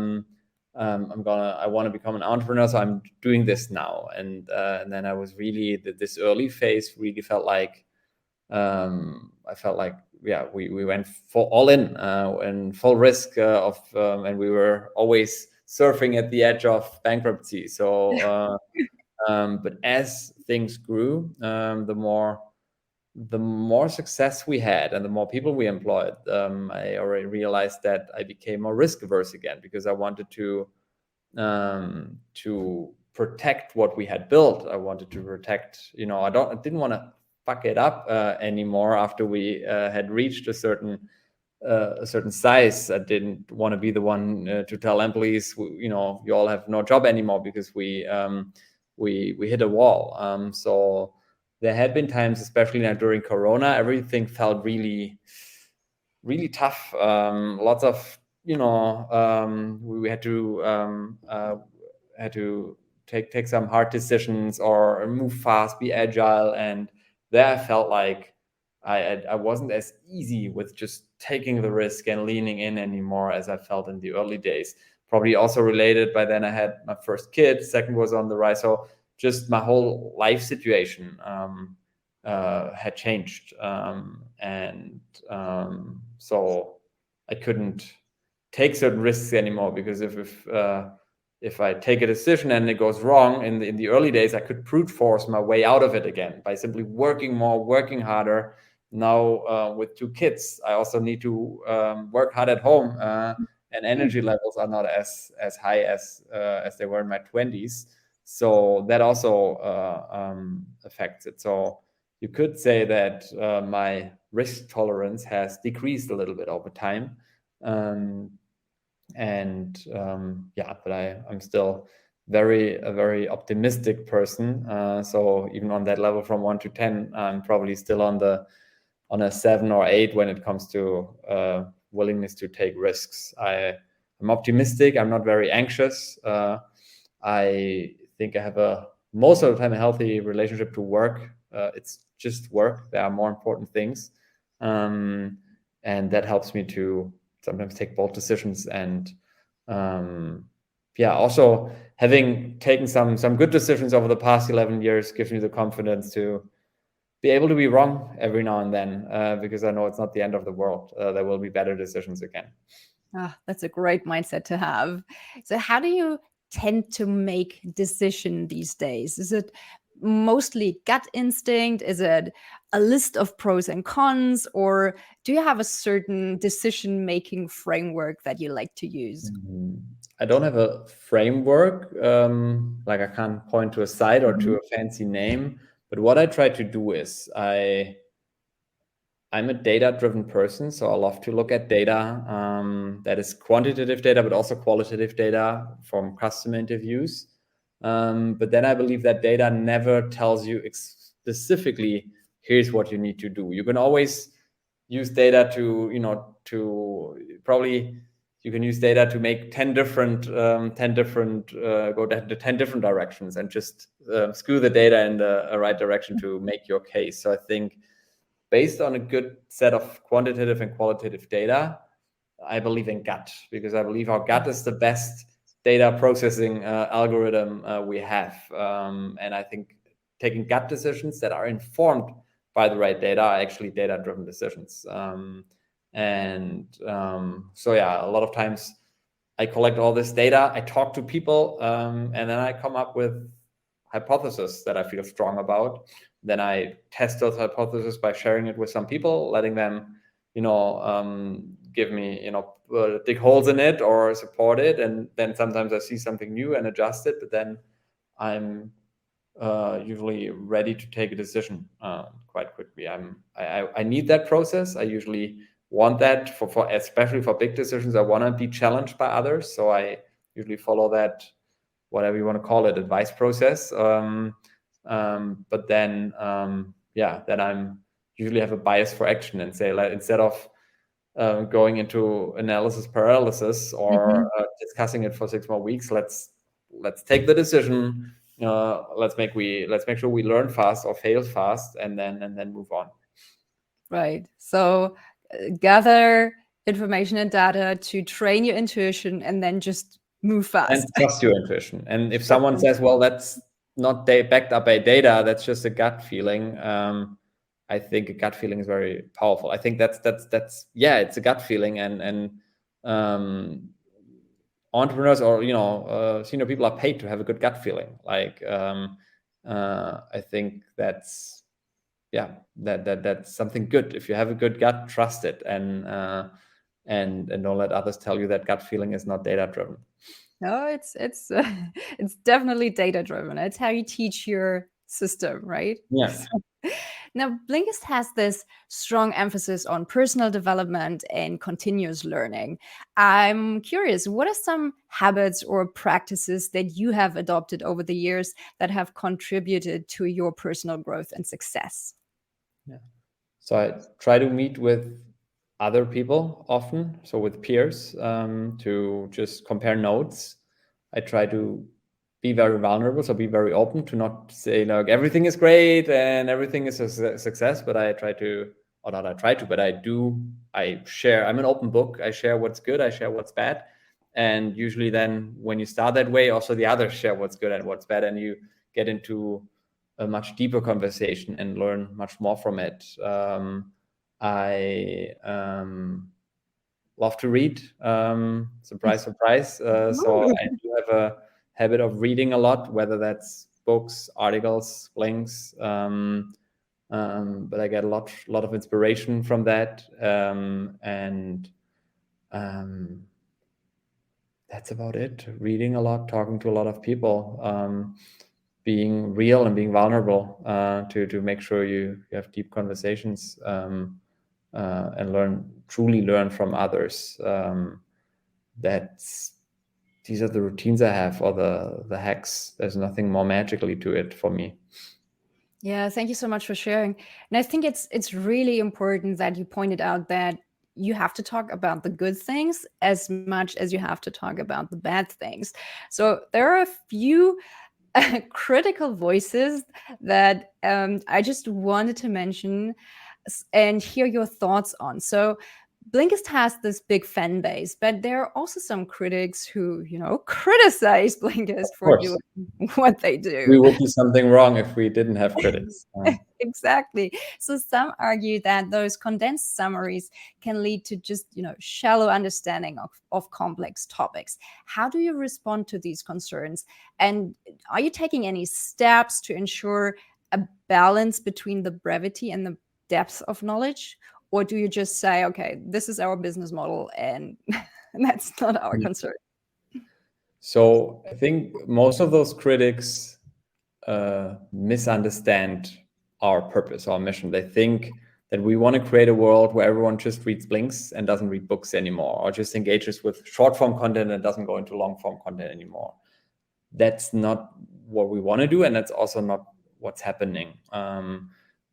want to become an entrepreneur, so I'm doing this now. And then I was really this early phase really felt like I felt like we went for all in and full risk and we were always surfing at the edge of bankruptcy. So. But as things grew, the more success we had and the more people we employed, I already realized that I became more risk averse again because I wanted to protect what we had built. I wanted to protect, I didn't want to fuck it up anymore after we had reached a certain size. I didn't want to be the one to tell employees, you all have no job anymore because we hit a wall. So there had been times, especially now during Corona, everything felt really, really tough. Lots of, we had to take some hard decisions or move fast, be agile, and there I felt like I wasn't as easy with just taking the risk and leaning in anymore as I felt in the early days. Probably also related, by then I had my first kid, second was on the rise. So just my whole life situation had changed. So I couldn't take certain risks anymore because if I take a decision and it goes wrong in the early days, I could brute force my way out of it again by simply working more, working harder. Now with 2 kids, I also need to work hard at home, and energy levels are not as high as they were in my 20s. So that also affects it. So you could say that my risk tolerance has decreased a little bit over time. But I'm still a very optimistic person. So even on that level from 1 to 10, I'm probably still on a 7 or 8 when it comes to willingness to take risks. I'm optimistic. I'm not very anxious. I think I have most of the time a healthy relationship to work. It's just work. There are more important things, and that helps me to sometimes take bold decisions. And also having taken some good decisions over the past 11 years gives me the confidence to be able to be wrong every now and then, because I know it's not the end of the world. There will be better decisions again. Ah, that's a great mindset to have. So, how do you tend to make decision these days? Is it mostly gut instinct? Is it a list of pros and cons, or do you have a certain decision making framework that you like to use? I don't have a framework. Like I can't point to a site or to a fancy name. But what I try to do is I'm a data-driven person, so I love to look at data. That is quantitative data, but also qualitative data from customer interviews. But then I believe that data never tells you specifically, here's what you need to do. You can always use data to probably you can use data to make 10 different go to 10 different directions and just skew the data in the right direction to make your case. So I think based on a good set of quantitative and qualitative data, I believe in gut, because I believe our gut is the best data processing algorithm we have. And I think taking gut decisions that are informed by the right data are actually data-driven decisions. So yeah, a lot of times I collect all this data, I talk to people, and then I come up with hypotheses that I feel strong about. Then I test those hypotheses by sharing it with some people, letting them, give me, dig holes in it or support it. And then sometimes I see something new and adjust it, but then I'm usually ready to take a decision quite quickly. I need that process. I usually want that for especially for big decisions. I want to be challenged by others, so I usually follow that, whatever you want to call it, advice process. But then then I'm usually have a bias for action and say, like, instead of going into analysis paralysis or discussing it for 6 more weeks, let's take the decision. Let's make sure we learn fast or fail fast, and then move on. Right. So gather information and data to train your intuition, and then just move fast. And trust your intuition. And if someone says, well, that's not backed up by data, that's just a gut feeling, I think a gut feeling is very powerful. I think that's it's a gut feeling, and entrepreneurs or senior people are paid to have a good gut feeling. Like I think that's something good. If you have a good gut, trust it, and don't let others tell you that gut feeling is not data driven. No, it's definitely data driven. It's how you teach your system, right? Yeah. Now, Blinkist has this strong emphasis on personal development and continuous learning. I'm curious, what are some habits or practices that you have adopted over the years that have contributed to your personal growth and success? Yeah. So I try to meet with other people often, so with peers, to just compare notes. I try to be very vulnerable, so be very open, to not say, like, everything is great and everything is a success, but I share. I'm an open book. I share what's good, I share what's bad. And usually then when you start that way, also the others share what's good and what's bad, and you get into a much deeper conversation and learn much more from it. I love to read. Surprise, surprise. So I do have a habit of reading a lot, whether that's books, articles, links. But I get a lot of inspiration from that. And that's about it. Reading a lot, talking to a lot of people, being real and being vulnerable, to make sure you have deep conversations, and truly learn from others. These are the routines I have, or the hacks. There's nothing more magically to it for me. Yeah, thank you so much for sharing. And I think it's really important that you pointed out that you have to talk about the good things as much as you have to talk about the bad things. So there are a few critical voices that I just wanted to mention and hear your thoughts on. So Blinkist has this big fan base, but there are also some critics who, criticize Blinkist for doing what they do. We would do something wrong if we didn't have critics. Exactly. So some argue that those condensed summaries can lead to just, shallow understanding of complex topics. How do you respond to these concerns? And are you taking any steps to ensure a balance between the brevity and the depth of knowledge? Or do you just say, okay, this is our business model and that's not our concern? So I think most of those critics misunderstand our purpose, our mission. They think that we want to create a world where everyone just reads Blinks and doesn't read books anymore, or just engages with short form content and doesn't go into long form content anymore. That's not what we want to do, and that's also not what's happening.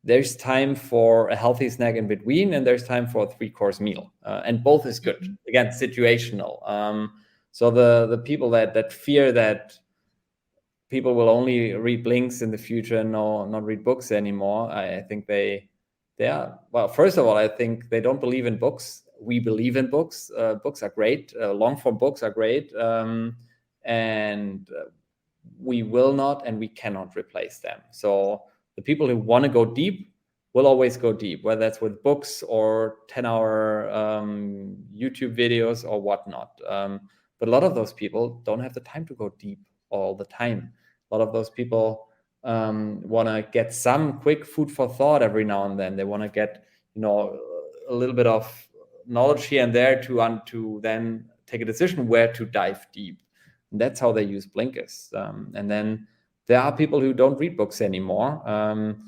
there's time for a healthy snack in between, and there's time for a 3-course meal, and both is good. Again, situational. So the people that fear that people will only read links in the future and not read books anymore, I think they are, well, first of all, I think they don't believe in books. We believe in books. Books are great. Long form books are great, and we will not and we cannot replace them. So the people who want to go deep will always go deep, whether that's with books or 10-hour YouTube videos or whatnot. But a lot of those people don't have the time to go deep all the time. A lot of those people want to get some quick food for thought every now and then. They want to get, a little bit of knowledge here and there to then take a decision where to dive deep. And that's how they use Blinkist. And then there are people who don't read books anymore. And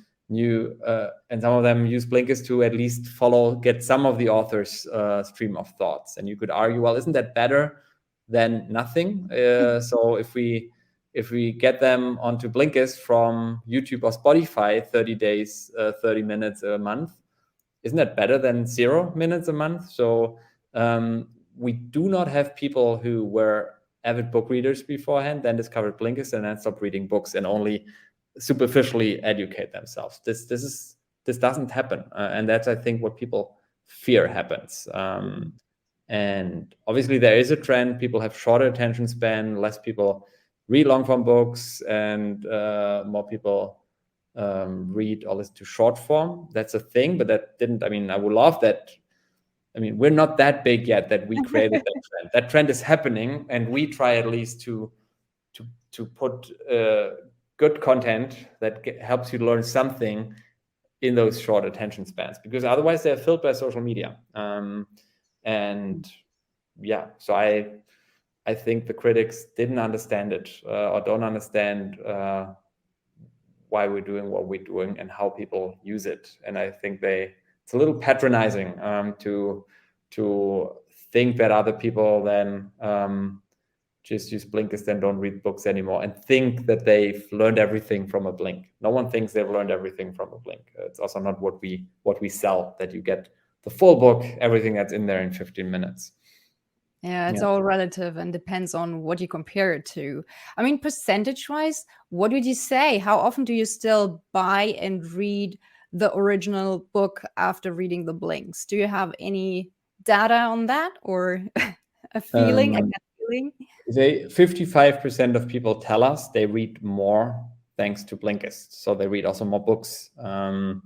some of them use Blinkist to at least get some of the author's stream of thoughts. And you could argue, well, isn't that better than nothing? So if we get them onto Blinkist from YouTube or Spotify, 30 days, 30 minutes a month, isn't that better than 0 minutes a month? So we do not have people who were avid book readers beforehand, then discovered Blinkist, and then stopped reading books and only superficially educate themselves. This doesn't happen, and that's, I think, what people fear happens. And obviously there is a trend. People have shorter attention span, less people read long form books, and more people read or listen to short form. That's a thing, but that didn't, I would love that. We're not that big yet that we created that trend. That trend is happening, and we try at least to put good content that helps you learn something in those short attention spans, because otherwise they're filled by social media. And yeah, so I think the critics didn't understand it or don't understand why we're doing what we're doing and how people use it. And I think it's a little patronizing to think that other people then just use Blinkist and don't read books anymore and think that they've learned everything from a blink. No one thinks they've learned everything from a blink. It's also not what we sell, that you get the full book, everything that's in there in 15 minutes. Yeah, it's all relative and depends on what you compare it to. Percentage-wise, what would you say? How often do you still buy and read the original book after reading the blinks? Do you have any data on that, or a feeling, a gut feeling? 55% of people tell us they read more thanks to Blinkist. So they read also more books. And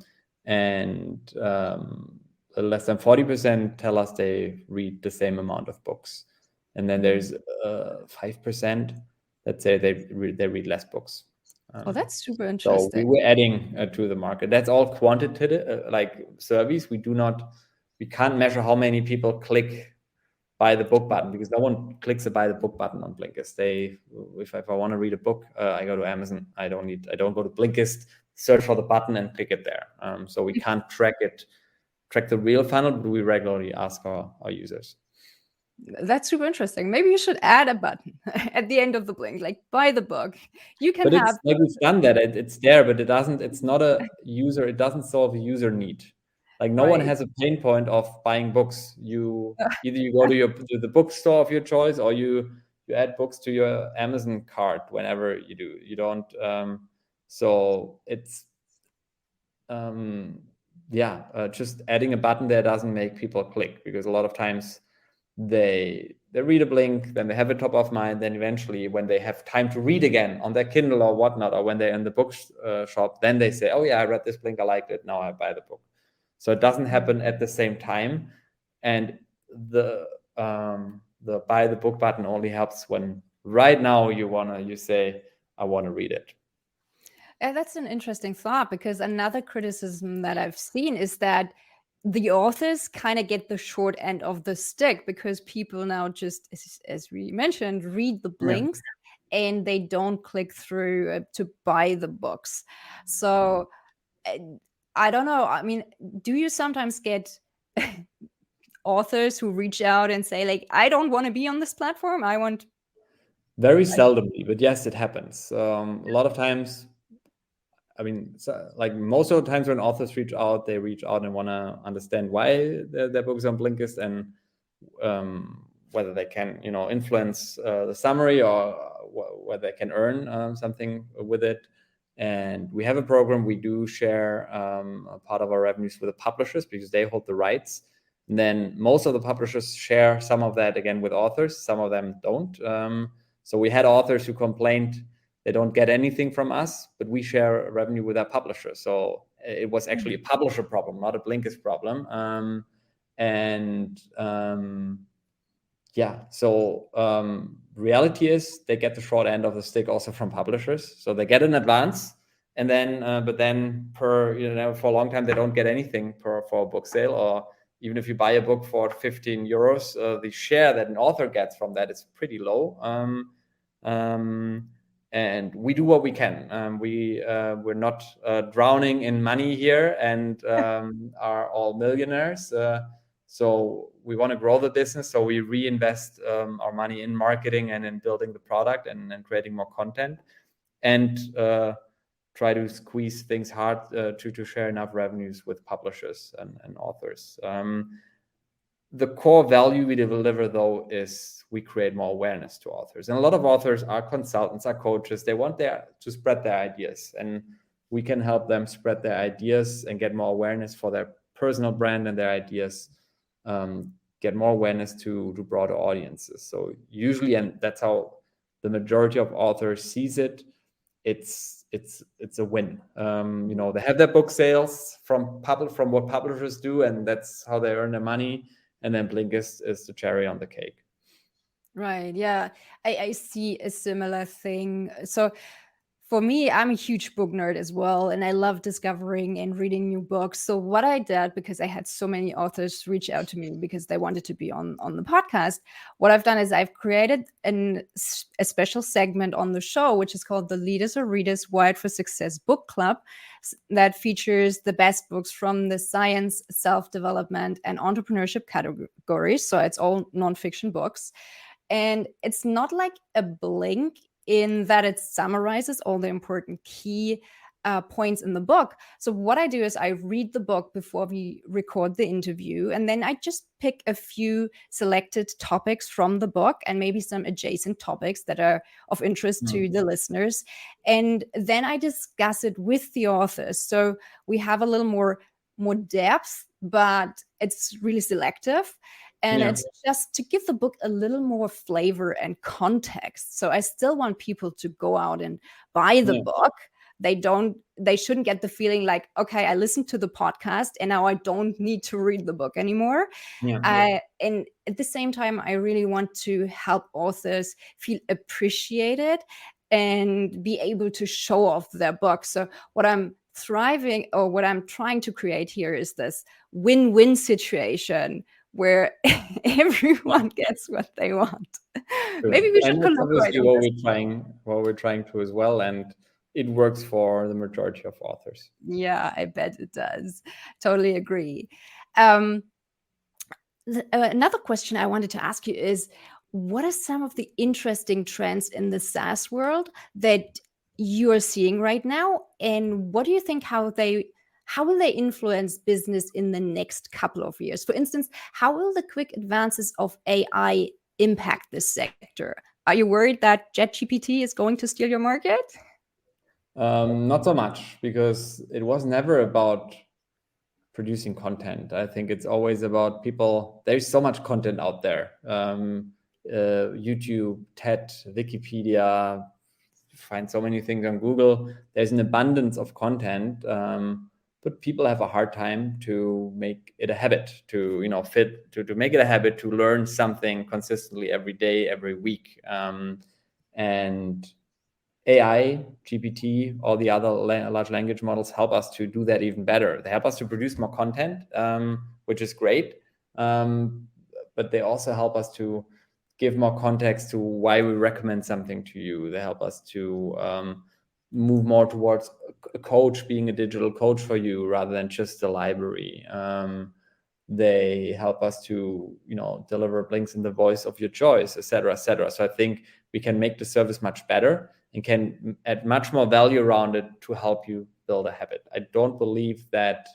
less than 40% tell us they read the same amount of books. And then there's 5% that say they read less books. That's super interesting. So we were adding to the market. That's all quantitative, like surveys. We can't measure how many people click buy the book button, because no one clicks the buy the book button on Blinkist. If I want to read a book, I go to Amazon. I don't go to Blinkist, search for the button and click it there. So we can't track the real funnel, but we regularly ask our users. That's super interesting. Maybe you should add a button at the end of the blink, like buy the book. You can But it's like we've done that. It's there, but it's not a user. It doesn't solve a user need. Like no one has a pain point of buying books. Either you go to the bookstore of your choice, or you add books to your Amazon cart whenever you do. You don't. So it's just adding a button there doesn't make people click, because a lot of times they read a blink, then they have it top of mind, then eventually when they have time to read again on their Kindle or whatnot, or when they're in the book shop, then they say, oh yeah, I read this blink, I liked it, now I buy the book. So it doesn't happen at the same time. And the buy the book button only helps when right now you say, I want to read it. That's an interesting thought, because another criticism that I've seen is that the authors kind of get the short end of the stick, because people now just, as we mentioned, read the blinks and they don't click through to buy the books. So I don't know. Do you sometimes get authors who reach out and say, like, I don't want to be on this platform, I want... Very seldomly, but yes, it happens. A lot of times I mean, so, like most of the times when authors reach out, they reach out and want to understand why their book is on Blinkist, and whether they can, influence the summary, or whether they can earn something with it. And we have a program. We do share a part of our revenues with the publishers because they hold the rights. And then most of the publishers share some of that again with authors. Some of them don't. So we had authors who complained they don't get anything from us, but we share revenue with our publisher. So it was actually a publisher problem, not a Blinkist problem. So reality is they get the short end of the stick also from publishers. So they get an advance, and then but then for a long time they don't get anything for a book sale. Or even if you buy a book for 15 euros, the share that an author gets from that is pretty low. And we do what we can. We're not drowning in money here, and are all millionaires. So we want to grow the business. So we reinvest our money in marketing and in building the product and creating more content, and try to squeeze things hard to share enough revenues with publishers and authors. The core value we deliver, though, is we create more awareness to authors. And a lot of authors are consultants, are coaches. They want to spread their ideas, and we can help them spread their ideas and get more awareness for their personal brand and their ideas, get more awareness to broader audiences. So usually, and that's how the majority of authors sees it, it's a win. They have their book sales from what publishers do, and that's how they earn their money. And then Blinkist is the cherry on the cake. Right. Yeah. I see a similar thing. So for me, I'm a huge book nerd as well, and I love discovering and reading new books. So what I did, because I had so many authors reach out to me because they wanted to be on the podcast, what I've done is I've created a special segment on the show, which is called the Leaders or Readers Wired for Success Book Club, that features the best books from the science, self-development, and entrepreneurship categories. So it's all nonfiction books. And it's not like a blink in that it summarizes all the important key points in the book. So what I do is I read the book before we record the interview, and then I just pick a few selected topics from the book and maybe some adjacent topics that are of interest to the listeners. And then I discuss it with the authors. So we have a little more depth, but it's really selective. And it's just to give the book a little more flavor and context. So I still want people to go out and buy the book. They shouldn't get the feeling like, okay, I listened to the podcast and now I don't need to read the book anymore. And at the same time, I really want to help authors feel appreciated and be able to show off their book. So what I'm trying to create here is this win-win situation where everyone gets what they want. Maybe we should collaborate. What we're trying to as well, and it works for the majority of authors. Yeah, I bet it does. Totally agree. Another question I wanted to ask you is, what are some of the interesting trends in the SaaS world that you are seeing right now, and what do you think how will they influence business in the next couple of years? For instance, how will the quick advances of AI impact this sector? Are you worried that ChatGPT is going to steal your market? Not so much, because it was never about producing content. I think it's always about people. There's so much content out there. YouTube, TED, Wikipedia, find so many things on Google. There's an abundance of content. But people have a hard time to make it a habit, to make it a habit to learn something consistently every day, every week. And AI, GPT, all the other large language models help us to do that even better. They help us to produce more content, which is great. But they also help us to give more context to why we recommend something to you. They help us to move more towards a coach being a digital coach for you rather than just a library. They help us to, deliver links in the voice of your choice, et cetera, et cetera. So I think we can make the service much better. and can add much more value around it to help you build a habit. I don't believe that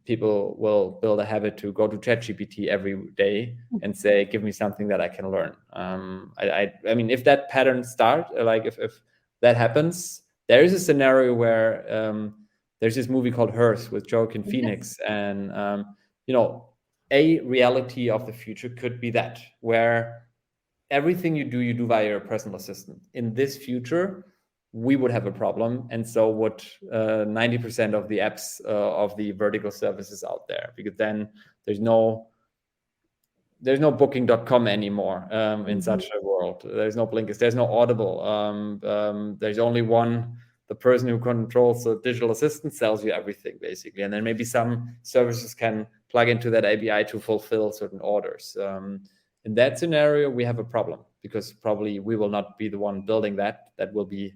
people will build a habit to go to ChatGPT every day and say, give me something that I can learn. I mean, if that pattern starts, like if that happens, there is a scenario where there's this movie called Hers with Joaquin Phoenix, and a reality of the future could be that, where everything you do via your personal assistant. In this future, we would have a problem, and so would 90% of the apps of the vertical services out there, because then there's no booking.com anymore in such a world. There's no Blinkist, there's no Audible. There's only one. The person who controls the digital assistant sells you everything, basically. And then maybe some services can plug into that API to fulfill certain orders. In that scenario, we have a problem, because probably we will not be the one building that. That will be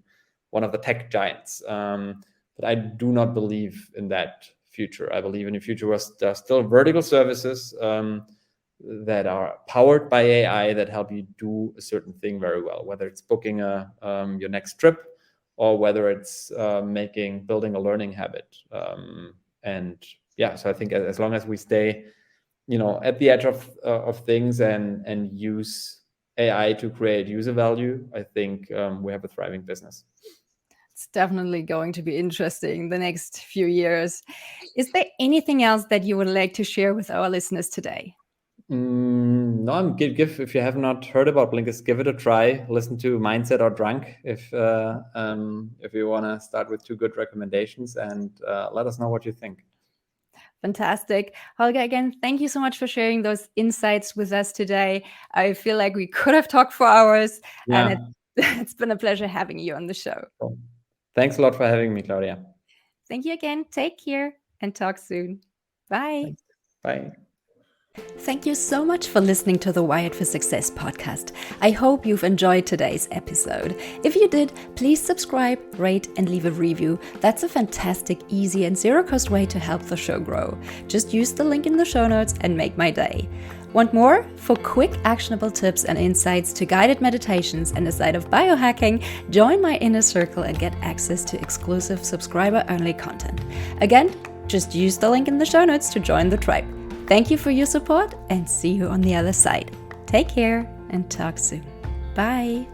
one of the tech giants. But I do not believe in that future. I believe in a future where there are still vertical services that are powered by AI that help you do a certain thing very well, whether it's booking your next trip, or whether it's building a learning habit. So I think as long as we stay, at the edge of things and use AI to create user value, I think we have a thriving business. It's definitely going to be interesting the next few years. Is there anything else that you would like to share with our listeners today? No, if you have not heard about Blinkist, give it a try. Listen to Mindset or Drunk if you want to start with 2 good recommendations, and let us know what you think. Fantastic. Holger, again, thank you so much for sharing those insights with us today. I feel like we could have talked for hours, and it's been a pleasure having you on the show. Cool. Thanks a lot for having me, Claudia. Thank you again. Take care and talk soon. Bye. Thanks. Bye. Thank you so much for listening to the Wired for Success podcast. I hope you've enjoyed today's episode. If you did, please subscribe, rate, and leave a review. That's a fantastic, easy, and zero-cost way to help the show grow. Just use the link in the show notes and make my day. Want more? For quick, actionable tips and insights to guided meditations and a side of biohacking, join my inner circle and get access to exclusive subscriber-only content. Again, just use the link in the show notes to join the tribe. Thank you for your support, and see you on the other side. Take care and talk soon. Bye.